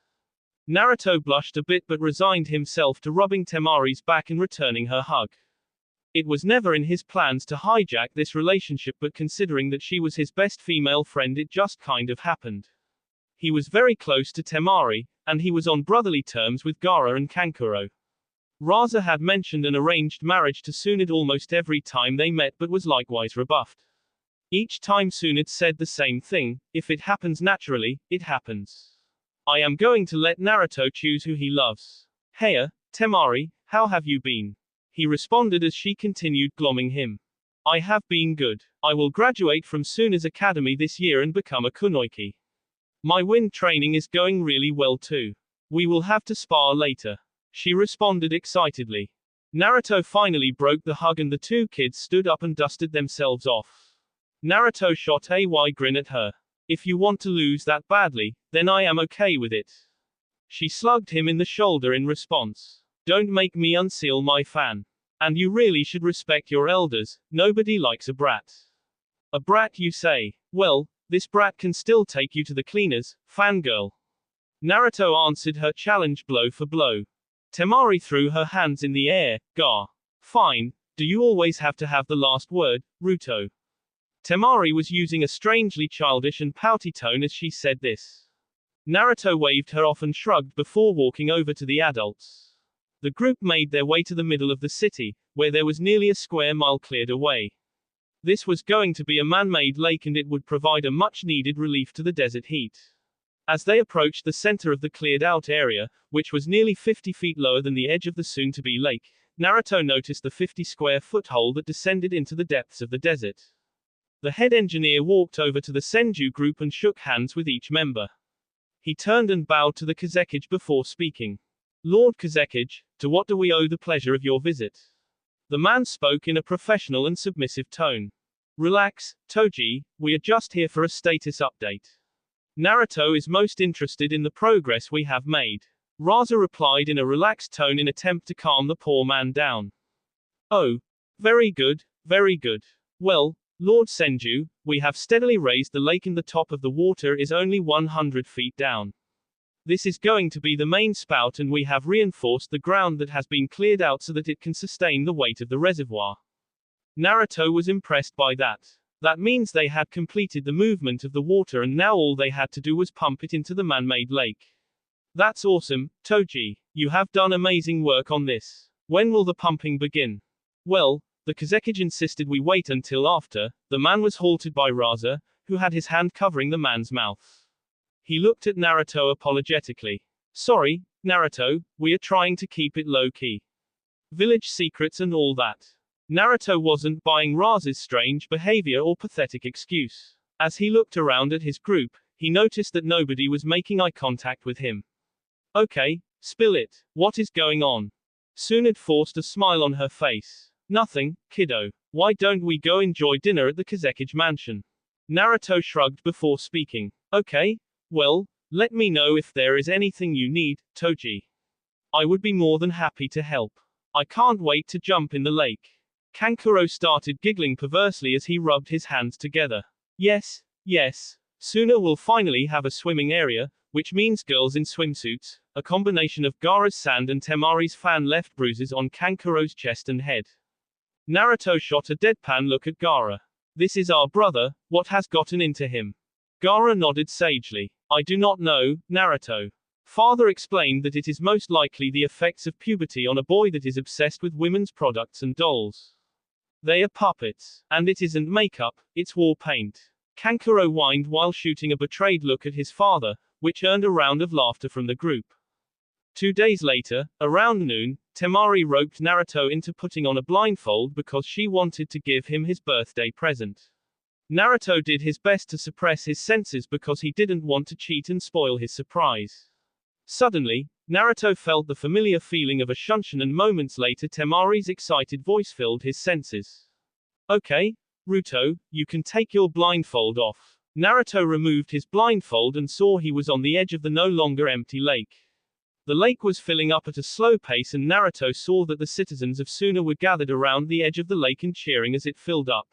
Naruto blushed a bit but resigned himself to rubbing Temari's back and returning her hug. It was never in his plans to hijack this relationship, but considering that she was his best female friend, it just kind of happened. He was very close to Temari, and he was on brotherly terms with Gaara and Kankuro. Raza had mentioned an arranged marriage to Tsunade almost every time they met but was likewise rebuffed. Each time Tsunade said the same thing, if it happens naturally, it happens. I am going to let Naruto choose who he loves. Heya, Temari, how have you been? He responded as she continued glomming him. I have been good. I will graduate from Suna's academy this year and become a kunoichi. My wind training is going really well too. We will have to spar later. She responded excitedly. Naruto finally broke the hug and the two kids stood up and dusted themselves off. Naruto shot a wide grin at her. If you want to lose that badly, then I am okay with it. She slugged him in the shoulder in response. Don't make me unseal my fan. And you really should respect your elders, nobody likes a brat. A brat, you say? Well, this brat can still take you to the cleaners, fangirl. Naruto answered her challenge blow for blow. Temari threw her hands in the air. Gah. Fine, do you always have to have the last word, Ruto? Temari was using a strangely childish and pouty tone as she said this. Naruto waved her off and shrugged before walking over to the adults. The group made their way to the middle of the city, where there was nearly a square mile cleared away. This was going to be a man-made lake and it would provide a much-needed relief to the desert heat. As they approached the center of the cleared-out area, which was nearly 50 feet lower than the edge of the soon-to-be lake, Naruto noticed the 50-square-foot hole that descended into the depths of the desert. The head engineer walked over to the Senju group and shook hands with each member. He turned and bowed to the Kazekage before speaking. Lord Kazekage, to what do we owe the pleasure of your visit? The man spoke in a professional and submissive tone. Relax, Toji, we are just here for a status update. Naruto is most interested in the progress we have made. Raza replied in a relaxed tone in attempt to calm the poor man down. Oh, very good, very good. Well, Lord Senju, we have steadily raised the lake and the top of the water is only 100 feet down. This is going to be the main spout and we have reinforced the ground that has been cleared out so that it can sustain the weight of the reservoir. Naruto was impressed by that. That means they had completed the movement of the water and now all they had to do was pump it into the man-made lake. That's awesome, Toji. You have done amazing work on this. When will the pumping begin? Well, the Kazekage insisted we wait until after. The man was halted by Raza, who had his hand covering the man's mouth. He looked at Naruto apologetically. Sorry, Naruto, we are trying to keep it low-key. Village secrets and all that. Naruto wasn't buying Raza's strange behavior or pathetic excuse. As he looked around at his group, he noticed that nobody was making eye contact with him. Okay, spill it. What is going on? Tsunade forced a smile on her face. Nothing, kiddo. Why don't we go enjoy dinner at the Kazekage mansion? Naruto shrugged before speaking. Okay, well, let me know if there is anything you need, Toji. I would be more than happy to help. I can't wait to jump in the lake. Kankuro started giggling perversely as he rubbed his hands together. Yes, yes. Suna will finally have a swimming area, which means girls in swimsuits. A combination of Gaara's sand and Temari's fan left bruises on Kankuro's chest and head. Naruto shot a deadpan look at Gaara. This is our brother, what has gotten into him? Gaara nodded sagely. I do not know, Naruto. Father explained that it is most likely the effects of puberty on a boy that is obsessed with women's products and dolls. They are puppets. And it isn't makeup, it's war paint. Kankuro whined while shooting a betrayed look at his father, which earned a round of laughter from the group. 2 days later, around noon, Temari roped Naruto into putting on a blindfold because she wanted to give him his birthday present. Naruto did his best to suppress his senses because he didn't want to cheat and spoil his surprise. Suddenly, Naruto felt the familiar feeling of a shunshin and moments later Temari's excited voice filled his senses. Okay, Ruto, you can take your blindfold off. Naruto removed his blindfold and saw he was on the edge of the no longer empty lake. The lake was filling up at a slow pace and Naruto saw that the citizens of Suna were gathered around the edge of the lake and cheering as it filled up.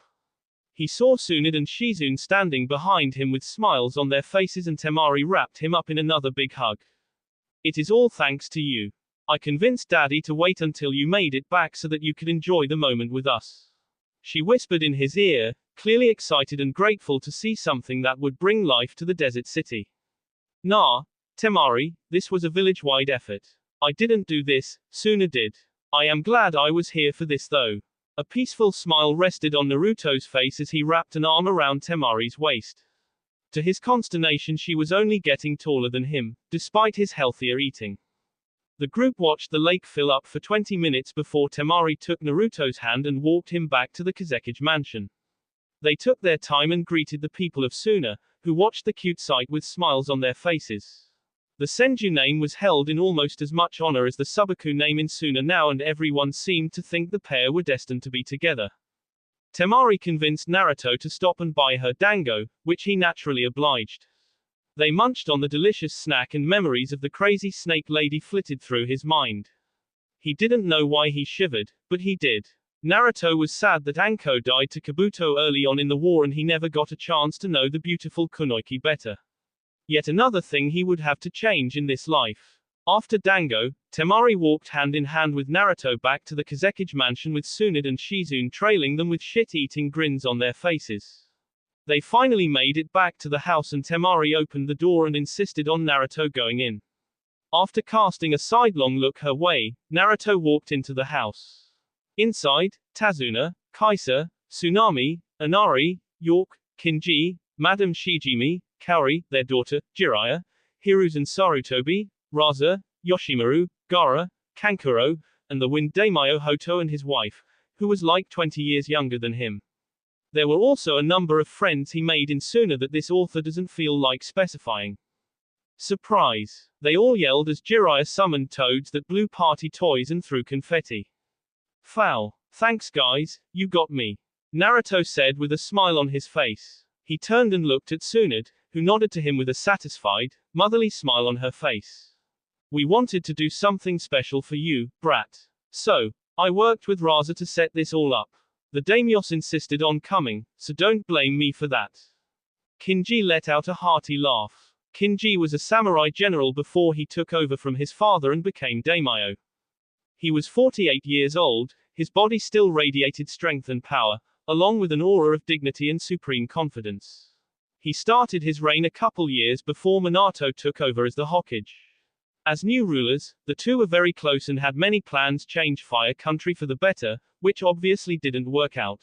He saw Tsunade and Shizune standing behind him with smiles on their faces and Temari wrapped him up in another big hug. It is all thanks to you. I convinced Daddy to wait until you made it back so that you could enjoy the moment with us. She whispered in his ear, clearly excited and grateful to see something that would bring life to the desert city. Nah, Temari, this was a village-wide effort. I didn't do this, Suna did. I am glad I was here for this though. A peaceful smile rested on Naruto's face as he wrapped an arm around Temari's waist. To his consternation she was only getting taller than him, despite his healthier eating. The group watched the lake fill up for 20 minutes before Temari took Naruto's hand and walked him back to the Kazekage mansion. They took their time and greeted the people of Suna, who watched the cute sight with smiles on their faces. The Senju name was held in almost as much honor as the Subaku name in Suna now and everyone seemed to think the pair were destined to be together. Temari convinced Naruto to stop and buy her dango, which he naturally obliged. They munched on the delicious snack and memories of the crazy snake lady flitted through his mind. He didn't know why he shivered, but he did. Naruto was sad that Anko died to Kabuto early on in the war and he never got a chance to know the beautiful Kunoichi better. Yet another thing he would have to change in this life. After dango, Temari walked hand in hand with Naruto back to the Kazekage mansion with Tsunade and Shizune trailing them with shit-eating grins on their faces. They finally made it back to the house and Temari opened the door and insisted on Naruto going in. After casting a sidelong look her way, Naruto walked into the house. Inside, Tazuna, Kaisa, Tsunami, Inari, York, Kinji, Madame Shijimi, Kaori, their daughter, Jiraiya, Hiruzen Sarutobi, Raza, Yoshimaru, Gaara, Kankuro, and the wind daimyo Hoto and his wife, who was like 20 years younger than him. There were also a number of friends he made in Suna that this author doesn't feel like specifying. Surprise! They all yelled as Jiraiya summoned toads that blew party toys and threw confetti. Foul. Thanks guys, you got me. Naruto said with a smile on his face. He turned and looked at Tsunade, who nodded to him with a satisfied, motherly smile on her face. We wanted to do something special for you, brat. So, I worked with Raza to set this all up. The daimyos insisted on coming, so don't blame me for that. Kinji let out a hearty laugh. Kinji was a samurai general before he took over from his father and became daimyo. He was 48 years old, his body still radiated strength and power, along with an aura of dignity and supreme confidence. He started his reign a couple years before Minato took over as the Hokage. As new rulers, the two were very close and had many plans to change Fire Country for the better, which obviously didn't work out.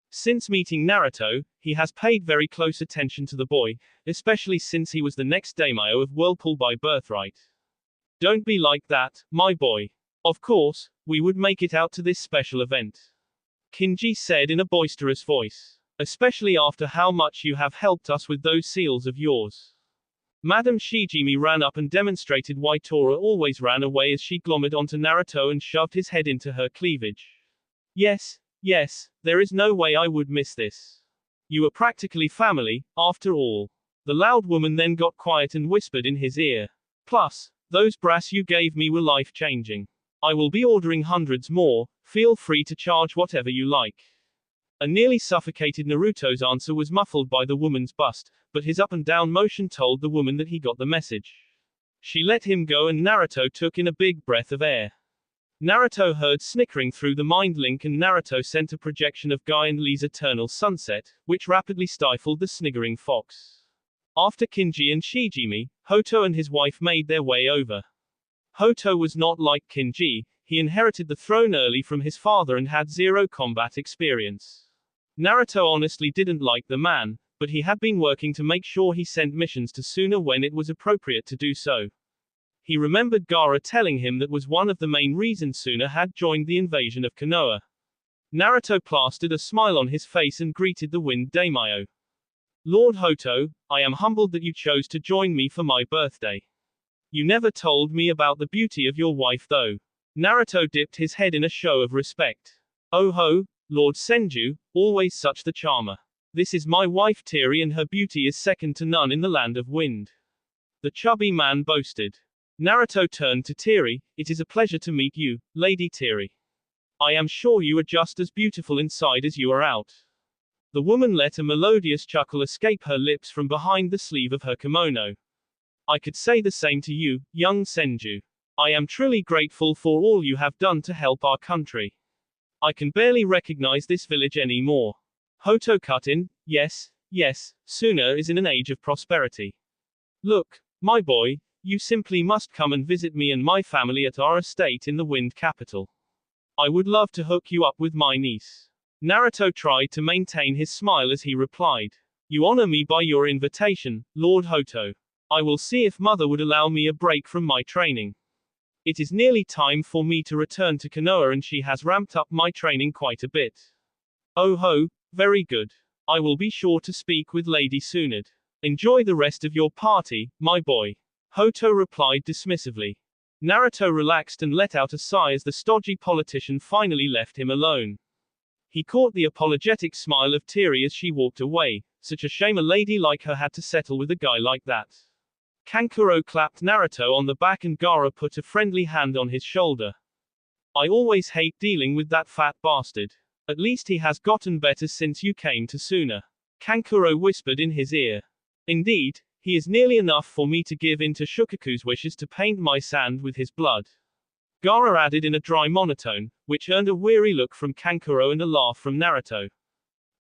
Since meeting Naruto, he has paid very close attention to the boy, especially since he was the next daimyo of Whirlpool by birthright. Don't be like that, my boy. Of course, we would make it out to this special event. Kinji said in a boisterous voice. Especially after how much you have helped us with those seals of yours. Madame Shijimi ran up and demonstrated why Tora always ran away as she glommed onto Naruto and shoved his head into her cleavage. Yes, there is no way I would miss this. You are practically family, after all. The loud woman then got quiet and whispered in his ear. Plus, those brass you gave me were life-changing. I will be ordering hundreds more, feel free to charge whatever you like. A nearly suffocated Naruto's answer was muffled by the woman's bust, but his up and down motion told the woman that he got the message. She let him go and Naruto took in a big breath of air. Naruto heard snickering through the mind link and Naruto sent a projection of Guy and Lee's eternal sunset, which rapidly stifled the sniggering fox. After Kinji and Shijimi, Hoto and his wife made their way over. Hoto was not like Kinji, he inherited the throne early from his father and had zero combat experience. Naruto honestly didn't like the man, but he had been working to make sure he sent missions to Suna when it was appropriate to do so. He remembered Gaara telling him that was one of the main reasons Suna had joined the invasion of Konoha. Naruto plastered a smile on his face and greeted the Wind Daimyo. Lord Hoto, I am humbled that you chose to join me for my birthday. You never told me about the beauty of your wife though. Naruto dipped his head in a show of respect. Oh ho, Lord Senju, always such the charmer. This is my wife Tiri and her beauty is second to none in the land of wind. The chubby man boasted. Naruto turned to Tiri, it is a pleasure to meet you, Lady Tiri. I am sure you are just as beautiful inside as you are out. The woman let a melodious chuckle escape her lips from behind the sleeve of her kimono. I could say the same to you, young Senju. I am truly grateful for all you have done to help our country. I can barely recognize this village anymore. Hoto cut in, yes, Suna is in an age of prosperity. Look, my boy, you simply must come and visit me and my family at our estate in the Wind Capital. I would love to hook you up with my niece. Naruto tried to maintain his smile as he replied. You honor me by your invitation, Lord Hoto. I will see if mother would allow me a break from my training. It is nearly time for me to return to Konoha and she has ramped up my training quite a bit. Oh ho, very good. I will be sure to speak with Lady Tsunade. Enjoy the rest of your party, my boy. Hoto replied dismissively. Naruto relaxed and let out a sigh as the stodgy politician finally left him alone. He caught the apologetic smile of Tiri as she walked away. Such a shame a lady like her had to settle with a guy like that. Kankuro clapped Naruto on the back and Gaara put a friendly hand on his shoulder. I always hate dealing with that fat bastard. At least he has gotten better since you came to Suna. Kankuro whispered in his ear. Indeed, he is nearly enough for me to give in to Shukaku's wishes to paint my sand with his blood. Gaara added in a dry monotone, which earned a weary look from Kankuro and a laugh from Naruto.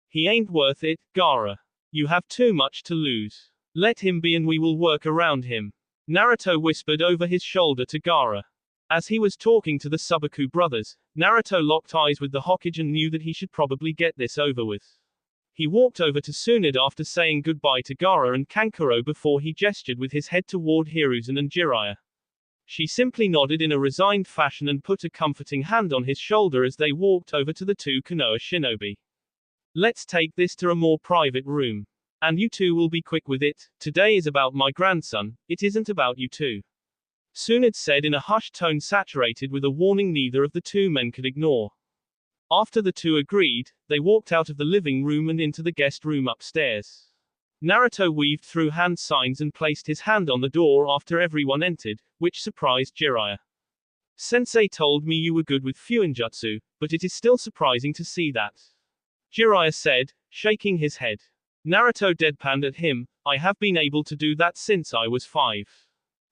He ain't worth it, Gaara. You have too much to lose. Let him be and we will work around him. Naruto whispered over his shoulder to Gaara. As he was talking to the Subaku brothers, Naruto locked eyes with the Hokage and knew that he should probably get this over with. He walked over to Tsunade after saying goodbye to Gaara and Kankuro before he gestured with his head toward Hiruzen and Jiraiya. She simply nodded in a resigned fashion and put a comforting hand on his shoulder as they walked over to the two Konoha shinobi. Let's take this to a more private room. And you two will be quick with it. Today is about my grandson, it isn't about you two. Tsunade said in a hushed tone saturated with a warning neither of the two men could ignore. After the two agreed, they walked out of the living room and into the guest room upstairs. Naruto weaved through hand signs and placed his hand on the door after everyone entered, which surprised Jiraiya. Sensei told me you were good with Fuinjutsu, but it is still surprising to see that. Jiraiya said, shaking his head. Naruto deadpanned at him, I have been able to do that since I was 5.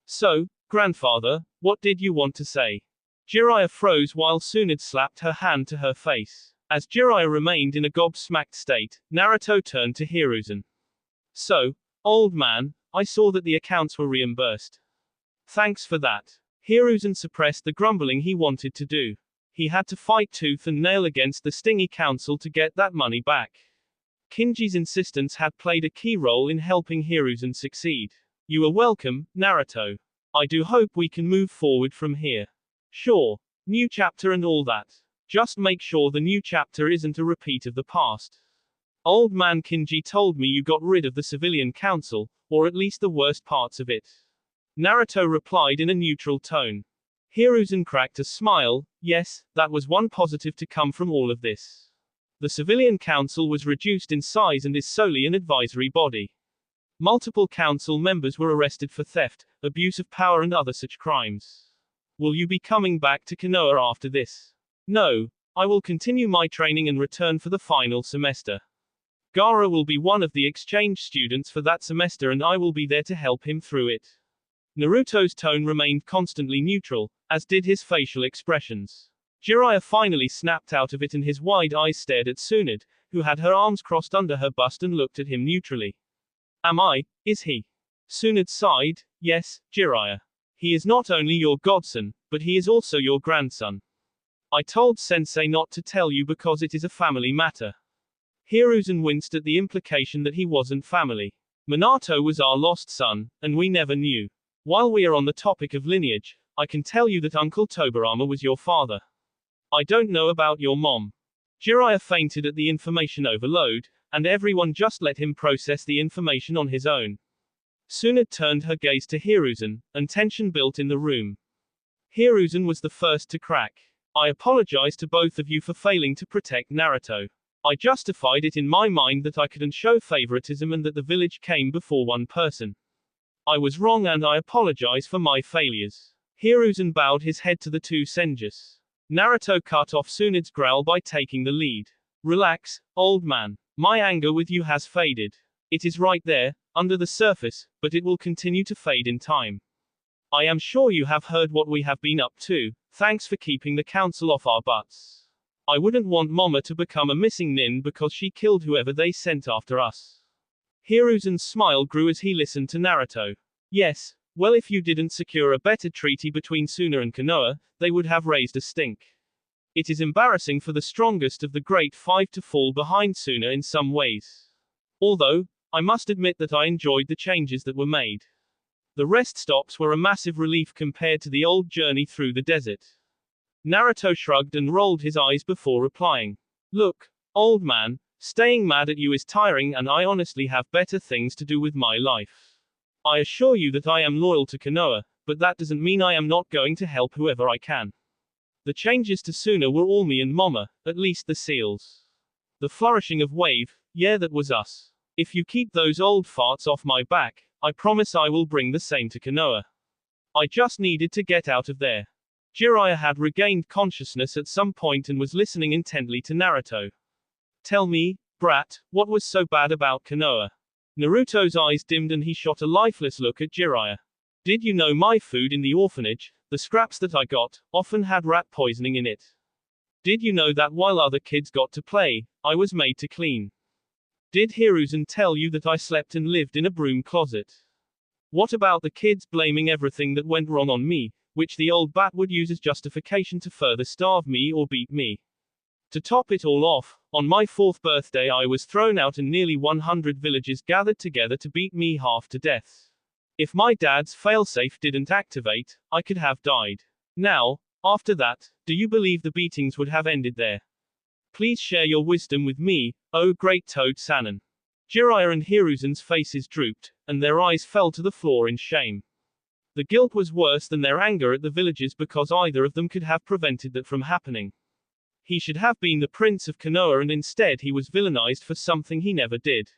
So, grandfather, what did you want to say? Jiraiya froze while Tsunade slapped her hand to her face. As Jiraiya remained in a gobsmacked state, Naruto turned to Hiruzen. So, old man, I saw that the accounts were reimbursed. Thanks for that. Hiruzen suppressed the grumbling he wanted to do. He had to fight tooth and nail against the stingy council to get that money back. Kinji's insistence had played a key role in helping Hiruzen succeed. You are welcome, Naruto. I do hope we can move forward from here. Sure. New chapter and all that. Just make sure the new chapter isn't a repeat of the past. Old man Kinji told me you got rid of the civilian council, or at least the worst parts of it. Naruto replied in a neutral tone. Hiruzen cracked a smile, yes, that was one positive to come from all of this. The civilian council was reduced in size and is solely an advisory body. Multiple council members were arrested for theft, abuse of power and other such crimes. Will you be coming back to Konoha after this? No. I will continue my training and return for the final semester. Gaara will be one of the exchange students for that semester and I will be there to help him through it. Naruto's tone remained constantly neutral, as did his facial expressions. Jiraiya finally snapped out of it and his wide eyes stared at Tsunade, who had her arms crossed under her bust and looked at him neutrally. Is he? Tsunade sighed, yes, Jiraiya. He is not only your godson, but he is also your grandson. I told Sensei not to tell you because it is a family matter. Hiruzen winced at the implication that he wasn't family. Minato was our lost son, and we never knew. While we are on the topic of lineage, I can tell you that Uncle Tobirama was your father. I don't know about your mom. Jiraiya fainted at the information overload, and everyone just let him process the information on his own. Tsunade turned her gaze to Hiruzen, and tension built in the room. Hiruzen was the first to crack. I apologize to both of you for failing to protect Naruto. I justified it in my mind that I couldn't show favoritism and that the village came before one person. I was wrong and I apologize for my failures. Hiruzen bowed his head to the two senjus. Naruto cut off Tsunade's growl by taking the lead. Relax, old man. My anger with you has faded. It is right there, under the surface, but it will continue to fade in time. I am sure you have heard what we have been up to. Thanks for keeping the council off our butts. I wouldn't want Mama to become a missing nin because she killed whoever they sent after us. Hiruzen's smile grew as he listened to Naruto. Yes, well if you didn't secure a better treaty between Suna and Konoha, they would have raised a stink. It is embarrassing for the strongest of the great 5 to fall behind Suna in some ways. Although, I must admit that I enjoyed the changes that were made. The rest stops were a massive relief compared to the old journey through the desert. Naruto shrugged and rolled his eyes before replying. Look, old man, staying mad at you is tiring and I honestly have better things to do with my life. I assure you that I am loyal to Konoha, but that doesn't mean I am not going to help whoever I can. The changes to Suna were all me and Mama, at least the seals. The flourishing of Wave, yeah that was us. If you keep those old farts off my back, I promise I will bring the same to Konoha. I just needed to get out of there. Jiraiya had regained consciousness at some point and was listening intently to Naruto. Tell me, brat, what was so bad about Konoha? Naruto's eyes dimmed and he shot a lifeless look at Jiraiya. Did you know my food in the orphanage, the scraps that I got, often had rat poisoning in it? Did you know that while other kids got to play, I was made to clean? Did Hiruzen tell you that I slept and lived in a broom closet? What about the kids blaming everything that went wrong on me, which the old bat would use as justification to further starve me or beat me? To top it all off, on my 4th birthday I was thrown out and nearly 100 villagers gathered together to beat me half to death. If my dad's failsafe didn't activate, I could have died. Now, after that, do you believe the beatings would have ended there? Please share your wisdom with me, oh great Toad Sannon. Jiraiya and Hiruzen's faces drooped, and their eyes fell to the floor in shame. The guilt was worse than their anger at the villagers because either of them could have prevented that from happening. He should have been the prince of Konoha and instead he was villainized for something he never did.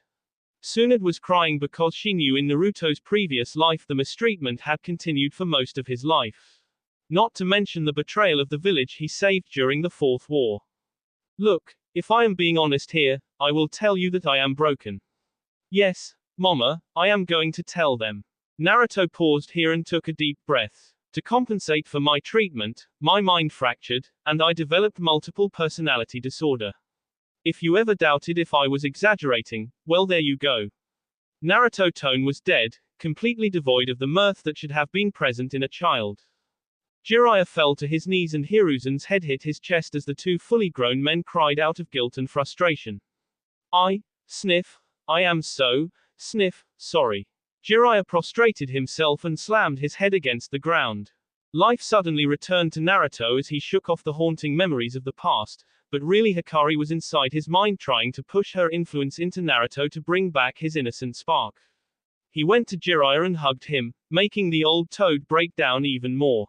Tsunade was crying because she knew in Naruto's previous life the mistreatment had continued for most of his life. Not to mention the betrayal of the village he saved during the Fourth War. Look, if I am being honest here, I will tell you that I am broken. Yes, Mama, I am going to tell them. Naruto paused here and took a deep breath. To compensate for my treatment, my mind fractured, and I developed multiple personality disorder. If you ever doubted if I was exaggerating, well there you go. Naruto's tone was dead, completely devoid of the mirth that should have been present in a child. Jiraiya fell to his knees and Hiruzen's head hit his chest as the two fully grown men cried out of guilt and frustration. I am so, sorry. Jiraiya prostrated himself and slammed his head against the ground. Life suddenly returned to Naruto as he shook off the haunting memories of the past, but really Hikari was inside his mind trying to push her influence into Naruto to bring back his innocent spark. He went to Jiraiya and hugged him, making the old toad break down even more.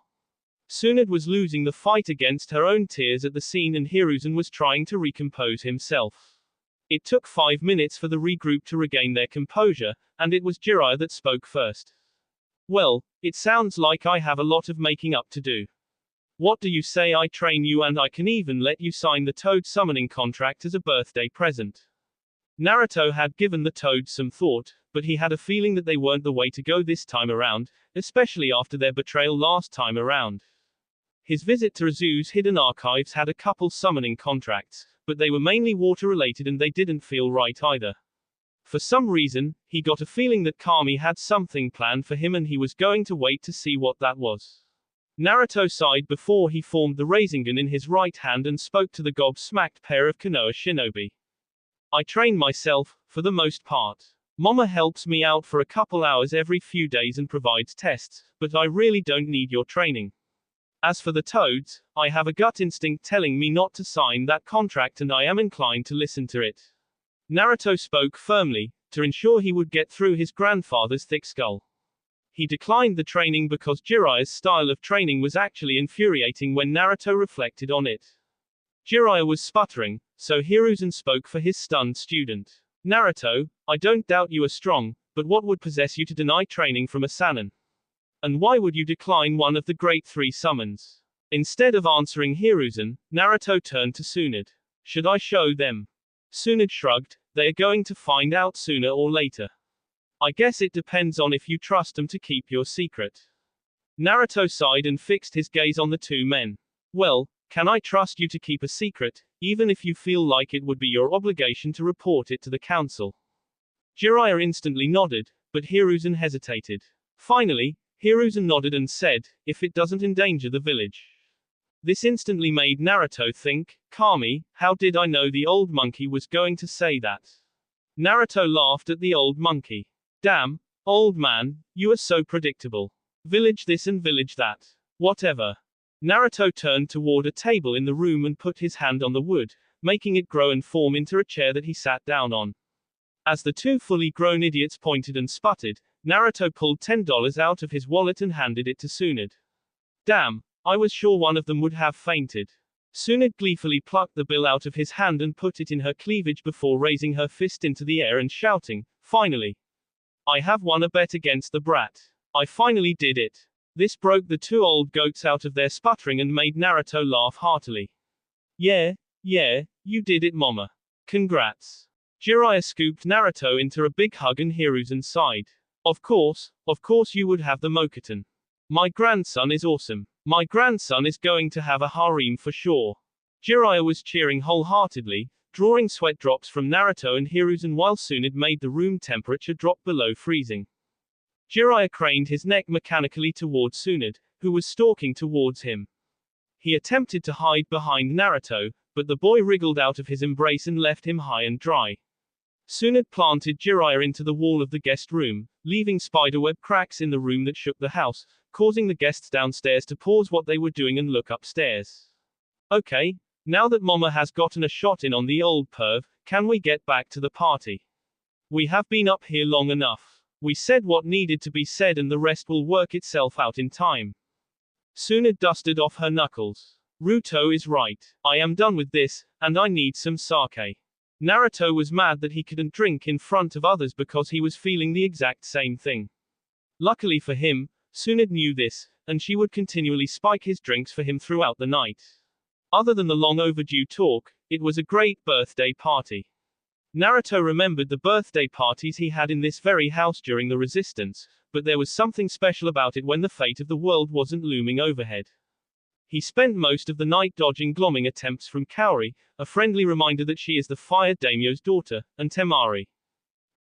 Tsunade was losing the fight against her own tears at the scene and Hiruzen was trying to recompose himself. It took 5 minutes for the regroup to regain their composure, and it was Jiraiya that spoke first. Well, it sounds like I have a lot of making up to do. What do you say I train you and I can even let you sign the Toad summoning contract as a birthday present? Naruto had given the Toads some thought, but he had a feeling that they weren't the way to go this time around, especially after their betrayal last time around. His visit to Izu's hidden archives had a couple summoning contracts, but they were mainly water-related and they didn't feel right either. For some reason, he got a feeling that Kami had something planned for him and he was going to wait to see what that was. Naruto sighed before he formed the Rasengan in his right hand and spoke to the gobsmacked pair of Konoha shinobi. I train myself, for the most part. Mama helps me out for a couple hours every few days and provides tests, but I really don't need your training. As for the Toads, I have a gut instinct telling me not to sign that contract and I am inclined to listen to it. Naruto spoke firmly, to ensure he would get through his grandfather's thick skull. He declined the training because Jiraiya's style of training was actually infuriating when Naruto reflected on it. Jiraiya was sputtering, so Hiruzen spoke for his stunned student. Naruto, I don't doubt you are strong, but what would possess you to deny training from a Sannin? And why would you decline one of the great three summons? Instead of answering Hiruzen, Naruto turned to Tsunade. Should I show them? Tsunade shrugged, they are going to find out sooner or later. I guess it depends on if you trust them to keep your secret. Naruto sighed and fixed his gaze on the two men. Well, can I trust you to keep a secret, even if you feel like it would be your obligation to report it to the council? Jiraiya instantly nodded, but Hiruzen hesitated. Finally, Hiruzen nodded and said, if it doesn't endanger the village. This instantly made Naruto think, Kami, how did I know the old monkey was going to say that? Naruto laughed at the old monkey. Damn, old man, you are so predictable. Village this and village that. Whatever. Naruto turned toward a table in the room and put his hand on the wood, making it grow and form into a chair that he sat down on. As the two fully grown idiots pointed and sputtered, Naruto pulled $10 out of his wallet and handed it to Tsunade. Damn, I was sure one of them would have fainted. Tsunade gleefully plucked the bill out of his hand and put it in her cleavage before raising her fist into the air and shouting, finally. I have won a bet against the brat. I finally did it. This broke the two old goats out of their sputtering and made Naruto laugh heartily. Yeah, you did it, Mama. Congrats. Jiraiya scooped Naruto into a big hug and Hiruzen sighed. Of course you would have the Mokuton. My grandson is awesome. My grandson is going to have a harem for sure. Jiraiya was cheering wholeheartedly, drawing sweat drops from Naruto and Hiruzen while Tsunade made the room temperature drop below freezing. Jiraiya craned his neck mechanically towards Tsunade, who was stalking towards him. He attempted to hide behind Naruto, but the boy wriggled out of his embrace and left him high and dry. Tsunade planted Jiraiya into the wall of the guest room, leaving spiderweb cracks in the room that shook the house, causing the guests downstairs to pause what they were doing and look upstairs. Okay, now that Mama has gotten a shot in on the old perv, can we get back to the party? We have been up here long enough. We said what needed to be said and the rest will work itself out in time. Suna dusted off her knuckles. Ruto is right. I am done with this, and I need some sake. Naruto was mad that he couldn't drink in front of others because he was feeling the exact same thing. Luckily for him, Tsunade knew this, and she would continually spike his drinks for him throughout the night. Other than the long overdue talk, it was a great birthday party. Naruto remembered the birthday parties he had in this very house during the resistance, but there was something special about it when the fate of the world wasn't looming overhead. He spent most of the night dodging glomming attempts from Kaori, a friendly reminder that she is the Fire Daimyo's daughter, and Temari.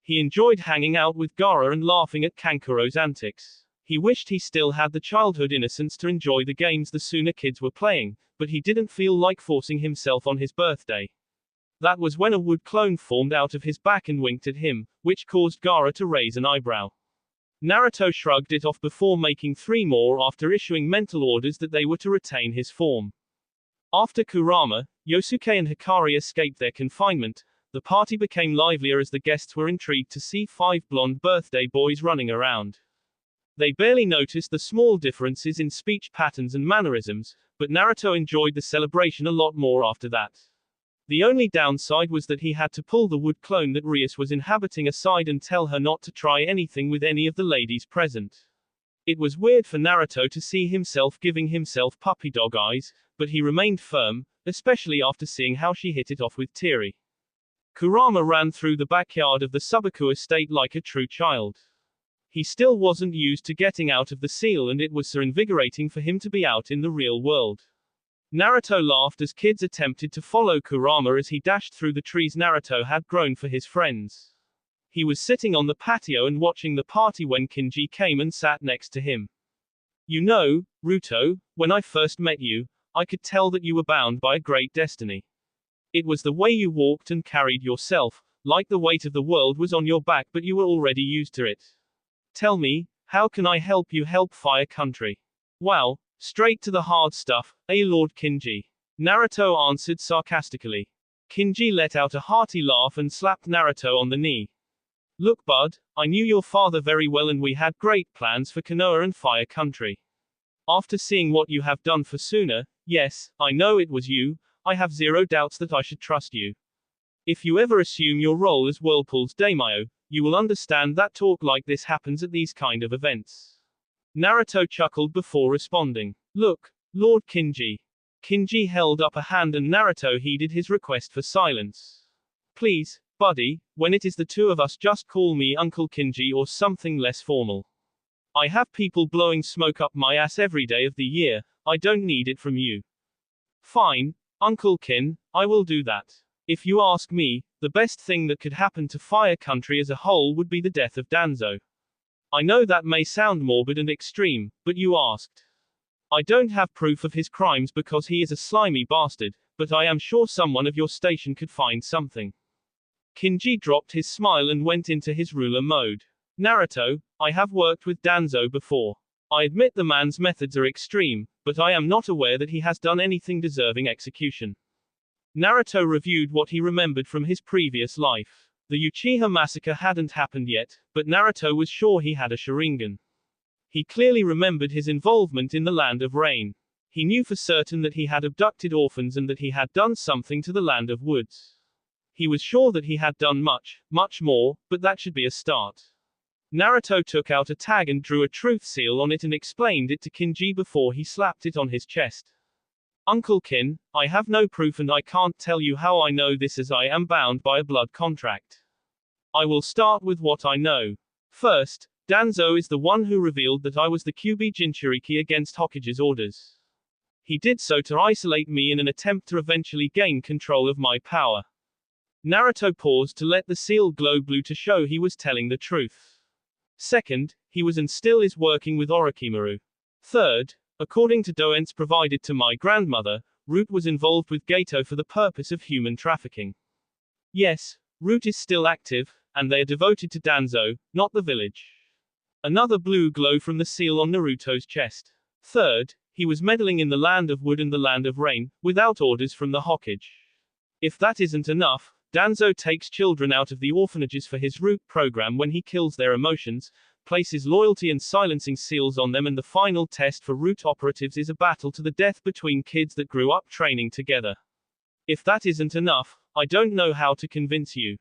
He enjoyed hanging out with Gaara and laughing at Kankuro's antics. He wished he still had the childhood innocence to enjoy the games the Suna kids were playing, but he didn't feel like forcing himself on his birthday. That was when a wood clone formed out of his back and winked at him, which caused Gaara to raise an eyebrow. Naruto shrugged it off before making 3 more after issuing mental orders that they were to retain his form. After Kurama, Yosuke and Hikari escaped their confinement, the party became livelier as the guests were intrigued to see 5 blonde birthday boys running around. They barely noticed the small differences in speech patterns and mannerisms, but Naruto enjoyed the celebration a lot more after that. The only downside was that he had to pull the wood clone that Rias was inhabiting aside and tell her not to try anything with any of the ladies present. It was weird for Naruto to see himself giving himself puppy dog eyes, but he remained firm, especially after seeing how she hit it off with Teary. Kurama ran through the backyard of the Subaku estate like a true child. He still wasn't used to getting out of the seal and it was so invigorating for him to be out in the real world. Naruto laughed as kids attempted to follow Kurama as he dashed through the trees Naruto had grown for his friends. He was sitting on the patio and watching the party when Kinji came and sat next to him. You know, Ruto, when I first met you, I could tell that you were bound by a great destiny. It was the way you walked and carried yourself, like the weight of the world was on your back but you were already used to it. Tell me, how can I help you help Fire Country? Wow, straight to the hard stuff, eh Lord Kinji? Naruto answered sarcastically. Kinji let out a hearty laugh and slapped Naruto on the knee. Look bud, I knew your father very well and we had great plans for Konoha and Fire Country. After seeing what you have done for Suna, yes, I know it was you, I have zero doubts that I should trust you. If you ever assume your role as Whirlpool's daimyo, you will understand that talk like this happens at these kind of events. Naruto chuckled before responding. Look, Lord Kinji. Kinji held up a hand and Naruto heeded his request for silence. Please, buddy, when it is the two of us just call me Uncle Kinji or something less formal. I have people blowing smoke up my ass every day of the year, I don't need it from you. Fine, Uncle Kin, I will do that. If you ask me, the best thing that could happen to Fire Country as a whole would be the death of Danzo. I know that may sound morbid and extreme, but you asked. I don't have proof of his crimes because he is a slimy bastard, but I am sure someone of your station could find something. Kinji dropped his smile and went into his ruler mode. Naruto, I have worked with Danzo before. I admit the man's methods are extreme, but I am not aware that he has done anything deserving execution. Naruto reviewed what he remembered from his previous life. The Uchiha massacre hadn't happened yet, but Naruto was sure he had a Sharingan. He clearly remembered his involvement in the Land of Rain. He knew for certain that he had abducted orphans and that he had done something to the Land of Woods. He was sure that he had done much, much more, but that should be a start. Naruto took out a tag and drew a truth seal on it and explained it to Kinji before he slapped it on his chest. Uncle Kin, I have no proof and I can't tell you how I know this as I am bound by a blood contract. I will start with what I know. First, Danzo is the one who revealed that I was the Kyuubi Jinchuriki against Hokage's orders. He did so to isolate me in an attempt to eventually gain control of my power. Naruto paused to let the seal glow blue to show he was telling the truth. Second, he was and still is working with Orochimaru. Third, according to doents provided to my grandmother, Root was involved with Gato for the purpose of human trafficking. Yes, Root is still active, and they are devoted to Danzo, not the village. Another blue glow from the seal on Naruto's chest. Third, he was meddling in the Land of Wood and the Land of Rain, without orders from the Hokage. If that isn't enough, Danzo takes children out of the orphanages for his root program when he kills their emotions, places loyalty and silencing seals on them, and the final test for root operatives is a battle to the death between kids that grew up training together. If that isn't enough, I don't know how to convince you.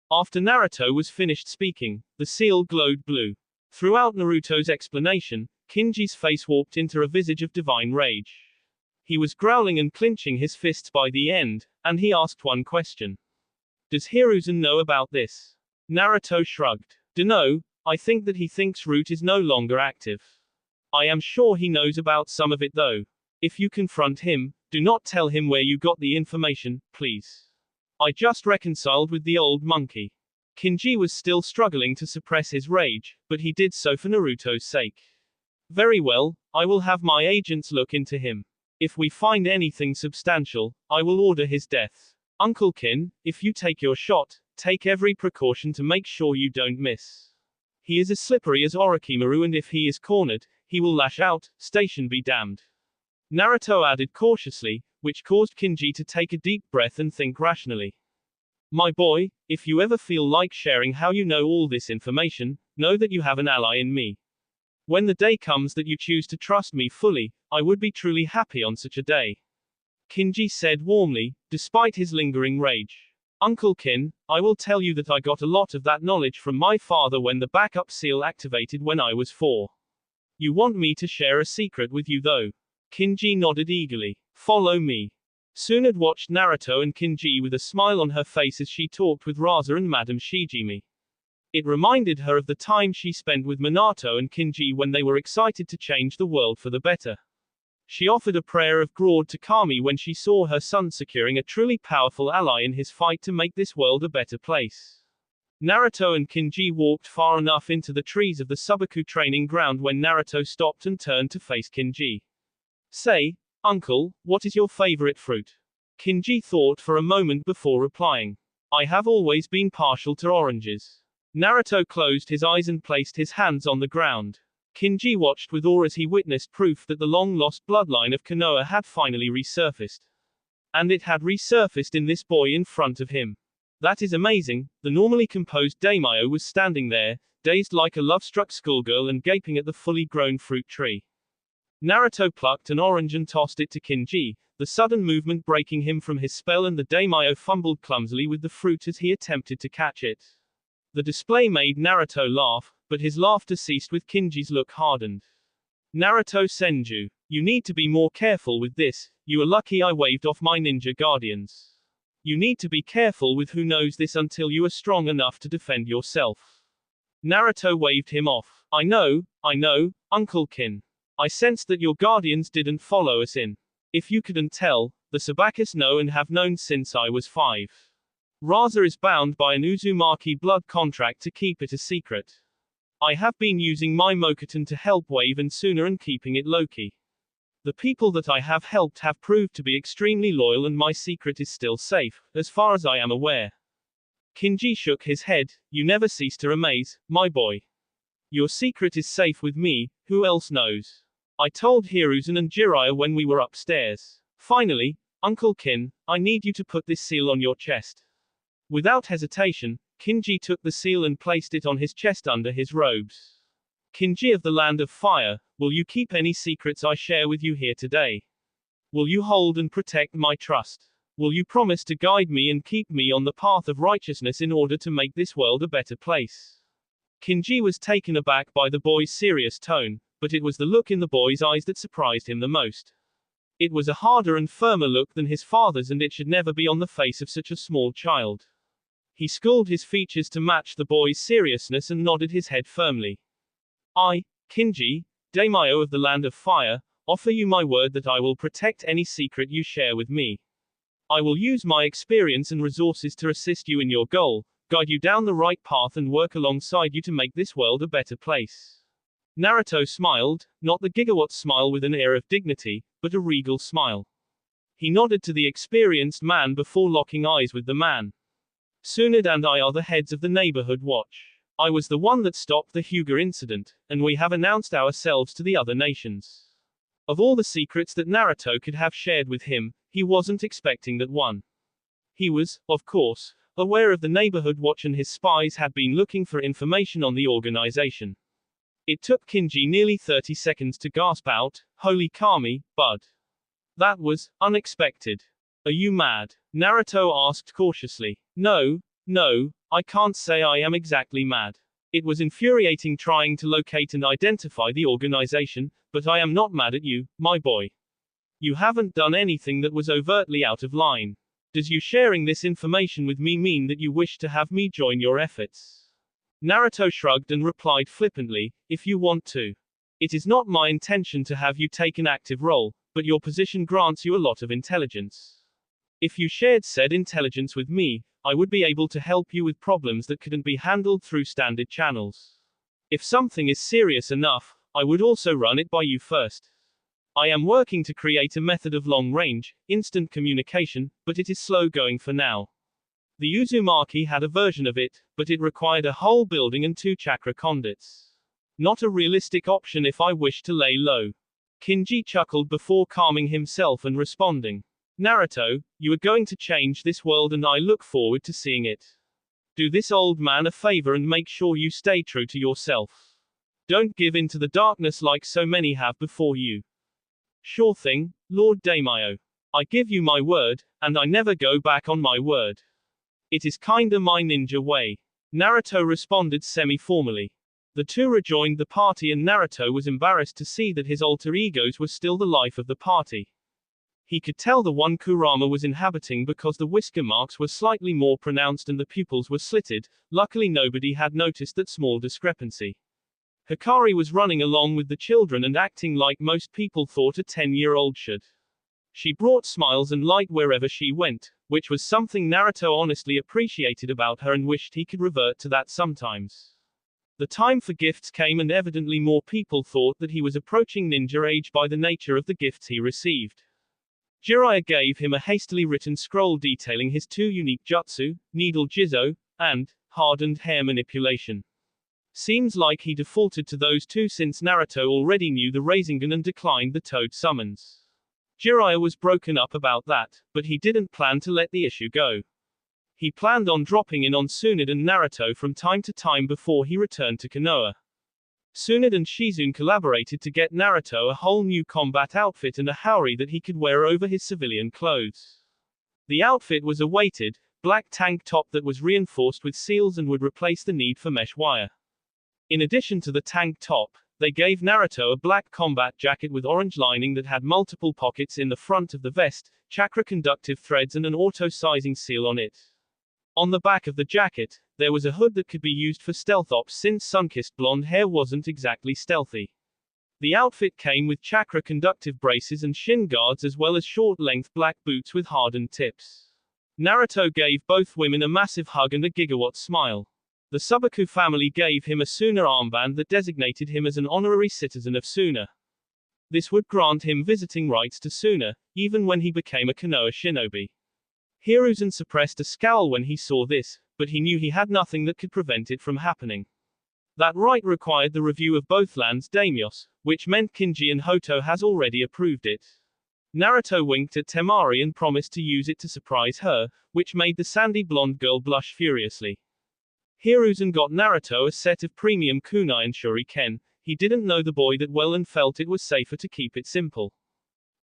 After Naruto was finished speaking, the seal glowed blue. Throughout Naruto's explanation, Kinji's face warped into a visage of divine rage. He was growling and clinching his fists by the end, and he asked one question. Does Hiruzen know about this? Naruto shrugged. Dunno, I think that he thinks root is no longer active. I am sure he knows about some of it though. If you confront him, do not tell him where you got the information, please. I just reconciled with the old monkey. Kinji was still struggling to suppress his rage, but he did so for Naruto's sake. Very well, I will have my agents look into him. If we find anything substantial, I will order his death. Uncle Kin, if you take your shot, take every precaution to make sure you don't miss. He is as slippery as Orochimaru, and if he is cornered, he will lash out, station be damned. Naruto added cautiously, which caused Kinji to take a deep breath and think rationally. My boy, if you ever feel like sharing how you know all this information, know that you have an ally in me. When the day comes that you choose to trust me fully, I would be truly happy on such a day. Kinji said warmly, despite his lingering rage. Uncle Kin, I will tell you that I got a lot of that knowledge from my father when the backup seal activated when I was 4. You want me to share a secret with you though? Kinji nodded eagerly. Follow me. Tsunade watched Naruto and Kinji with a smile on her face as she talked with Raza and Madame Shijimi. It reminded her of the time she spent with Minato and Kinji when they were excited to change the world for the better. She offered a prayer of Grodd to Kami when she saw her son securing a truly powerful ally in his fight to make this world a better place. Naruto and Kinji walked far enough into the trees of the Subaku training ground when Naruto stopped and turned to face Kinji. Say, Uncle, what is your favorite fruit? Kinji thought for a moment before replying. I have always been partial to oranges. Naruto closed his eyes and placed his hands on the ground. Kinji watched with awe as he witnessed proof that the long-lost bloodline of Konoha had finally resurfaced. And it had resurfaced in this boy in front of him. That is amazing. The normally composed Daimyo was standing there, dazed like a love-struck schoolgirl and gaping at the fully grown fruit tree. Naruto plucked an orange and tossed it to Kinji, the sudden movement breaking him from his spell, and the Daimyo fumbled clumsily with the fruit as he attempted to catch it. The display made Naruto laugh, but his laughter ceased with Kinji's look hardened. Naruto Senju, you need to be more careful with this. You are lucky I waved off my ninja guardians. You need to be careful with who knows this until you are strong enough to defend yourself. Naruto waved him off. I know, Uncle Kin. I sensed that your guardians didn't follow us in. If you couldn't tell, the Sabakus know and have known since I was 5. Raza is bound by an Uzumaki blood contract to keep it a secret. I have been using my Mokuton to help Wave and Suna and keeping it low-key. The people that I have helped have proved to be extremely loyal, and my secret is still safe, as far as I am aware. Kinji shook his head. You never cease to amaze, my boy. Your secret is safe with me, who else knows? I told Hiruzen and Jiraiya when we were upstairs. Finally, Uncle Kin, I need you to put this seal on your chest. Without hesitation, Kinji took the seal and placed it on his chest under his robes. Kinji of the Land of Fire, will you keep any secrets I share with you here today? Will you hold and protect my trust? Will you promise to guide me and keep me on the path of righteousness in order to make this world a better place? Kinji was taken aback by the boy's serious tone, but it was the look in the boy's eyes that surprised him the most. It was a harder and firmer look than his father's, and it should never be on the face of such a small child. He schooled his features to match the boy's seriousness and nodded his head firmly. I, Kinji, Daimyo of the Land of Fire, offer you my word that I will protect any secret you share with me. I will use my experience and resources to assist you in your goal, guide you down the right path, and work alongside you to make this world a better place. Naruto smiled, not the gigawatt smile with an air of dignity, but a regal smile. He nodded to the experienced man before locking eyes with the man. Tsunade and I are the heads of the neighborhood watch. I was the one that stopped the Hyuga incident, and we have announced ourselves to the other nations. Of all the secrets that Naruto could have shared with him, he wasn't expecting that one. He was, of course, aware of the neighborhood watch and his spies had been looking for information on the organization. It took Kinji nearly 30 seconds to gasp out, "Holy kami, bud. That was unexpected. Are you mad?" Naruto asked cautiously. No, I can't say I am exactly mad. It was infuriating trying to locate and identify the organization, but I am not mad at you, my boy. You haven't done anything that was overtly out of line. Does you sharing this information with me mean that you wish to have me join your efforts? Naruto shrugged and replied flippantly, "If you want to. It is not my intention to have you take an active role, but your position grants you a lot of intelligence. If you shared said intelligence with me, I would be able to help you with problems that couldn't be handled through standard channels. If something is serious enough, I would also run it by you first. I am working to create a method of long-range, instant communication, but it is slow going for now. The Uzumaki had a version of it, but it required a whole building and 2 chakra conduits. Not a realistic option if I wish to lay low." Kinji chuckled before calming himself and responding. "Naruto, you are going to change this world and I look forward to seeing it. Do this old man a favor and make sure you stay true to yourself. Don't give in to the darkness like so many have before you." "Sure thing, Lord Daimyo. I give you my word, and I never go back on my word. It is kinda my ninja way." Naruto responded semi-formally. The two rejoined the party and Naruto was embarrassed to see that his alter egos were still the life of the party. He could tell the one Kurama was inhabiting because the whisker marks were slightly more pronounced and the pupils were slitted. Luckily nobody had noticed that small discrepancy. Hikari was running along with the children and acting like most people thought a 10-year-old should. She brought smiles and light wherever she went, which was something Naruto honestly appreciated about her and wished he could revert to that sometimes. The time for gifts came and evidently more people thought that he was approaching ninja age by the nature of the gifts he received. Jiraiya gave him a hastily written scroll detailing his 2 unique jutsu, needle jizo, and hardened hair manipulation. Seems like he defaulted to those 2 since Naruto already knew the Rasengan and declined the Toad summons. Jiraiya was broken up about that, but he didn't plan to let the issue go. He planned on dropping in on Tsunade and Naruto from time to time before he returned to Konoha. Tsunade and Shizune collaborated to get Naruto a whole new combat outfit and a haori that he could wear over his civilian clothes. The outfit was a weighted, black tank top that was reinforced with seals and would replace the need for mesh wire. In addition to the tank top, they gave Naruto a black combat jacket with orange lining that had multiple pockets in the front of the vest, chakra conductive threads and an auto-sizing seal on it. On the back of the jacket, there was a hood that could be used for stealth ops since sun-kissed blonde hair wasn't exactly stealthy. The outfit came with chakra conductive braces and shin guards as well as short-length black boots with hardened tips. Naruto gave both women a massive hug and a gigawatt smile. The Subaku family gave him a Suna armband that designated him as an honorary citizen of Suna. This would grant him visiting rights to Suna, even when he became a Konoha shinobi. Hiruzen suppressed a scowl when he saw this, but he knew he had nothing that could prevent it from happening. That right required the review of both lands' daimyos, which meant Kinji and Hoto has already approved it. Naruto winked at Temari and promised to use it to surprise her, which made the sandy blonde girl blush furiously. Hiruzen got Naruto a set of premium kunai and shuriken. He didn't know the boy that well and felt it was safer to keep it simple.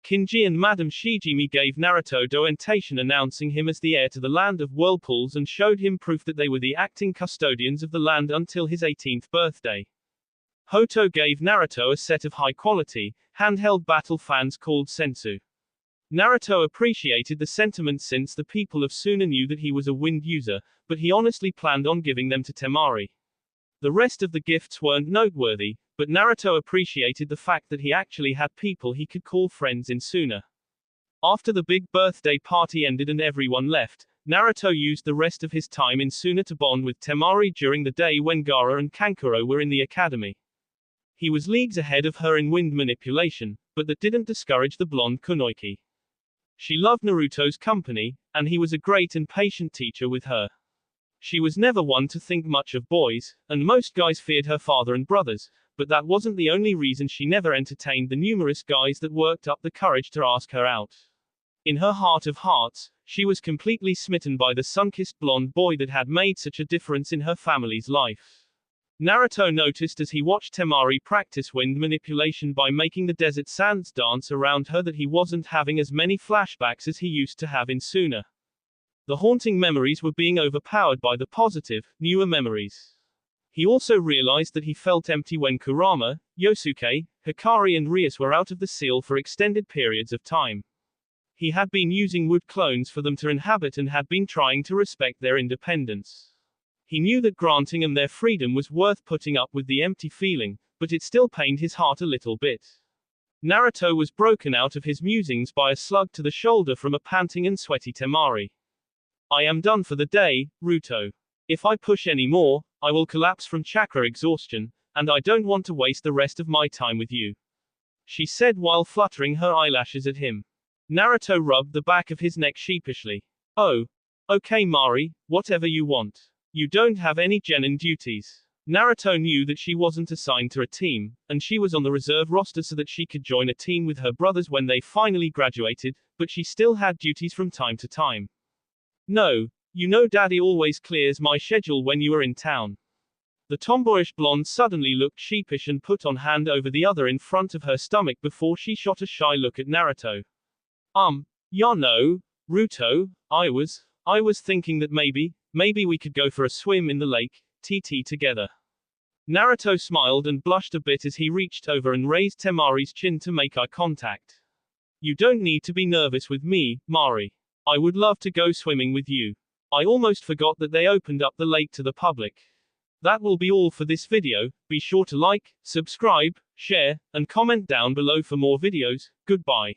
Kinji and Madame Shijimi gave Naruto doentation announcing him as the heir to the land of whirlpools and showed him proof that they were the acting custodians of the land until his 18th birthday. Hoto gave Naruto a set of high-quality, handheld battle fans called sensu. Naruto appreciated the sentiment since the people of Suna knew that he was a wind user, but he honestly planned on giving them to Temari. The rest of the gifts weren't noteworthy, but Naruto appreciated the fact that he actually had people he could call friends in Suna. After the big birthday party ended and everyone left, Naruto used the rest of his time in Suna to bond with Temari during the day when Gaara and Kankuro were in the academy. He was leagues ahead of her in wind manipulation, but that didn't discourage the blonde kunoichi. She loved Naruto's company, and he was a great and patient teacher with her. She was never one to think much of boys, and most guys feared her father and brothers, but that wasn't the only reason she never entertained the numerous guys that worked up the courage to ask her out. In her heart of hearts, she was completely smitten by the sun-kissed blonde boy that had made such a difference in her family's life. Naruto noticed as he watched Temari practice wind manipulation by making the desert sands dance around her that he wasn't having as many flashbacks as he used to have in Suna. The haunting memories were being overpowered by the positive, newer memories. He also realized that he felt empty when Kurama, Yosuke, Hikari and Rias were out of the seal for extended periods of time. He had been using wood clones for them to inhabit and had been trying to respect their independence. He knew that granting them their freedom was worth putting up with the empty feeling, but it still pained his heart a little bit. Naruto was broken out of his musings by a slug to the shoulder from a panting and sweaty Temari. I am done for the day, Ruto. If I push any more, I will collapse from chakra exhaustion, and I don't want to waste the rest of my time with you, she said while fluttering her eyelashes at him. Naruto rubbed the back of his neck sheepishly. Oh. Okay Mari, whatever you want. You don't have any genin duties. Naruto knew that she wasn't assigned to a team, and she was on the reserve roster so that she could join a team with her brothers when they finally graduated, but she still had duties from time to time. No, you know Daddy always clears my schedule when you are in town. The tomboyish blonde suddenly looked sheepish and put on hand over the other in front of her stomach before she shot a shy look at Naruto. Yeah no, Ruto, I was thinking that maybe we could go for a swim in the lake, TT together. Naruto smiled and blushed a bit as he reached over and raised Temari's chin to make eye contact. You don't need to be nervous with me, Mari. I would love to go swimming with you. I almost forgot that they opened up the lake to the public. That will be all for this video. Be sure to like, subscribe, share, and comment down below for more videos. Goodbye.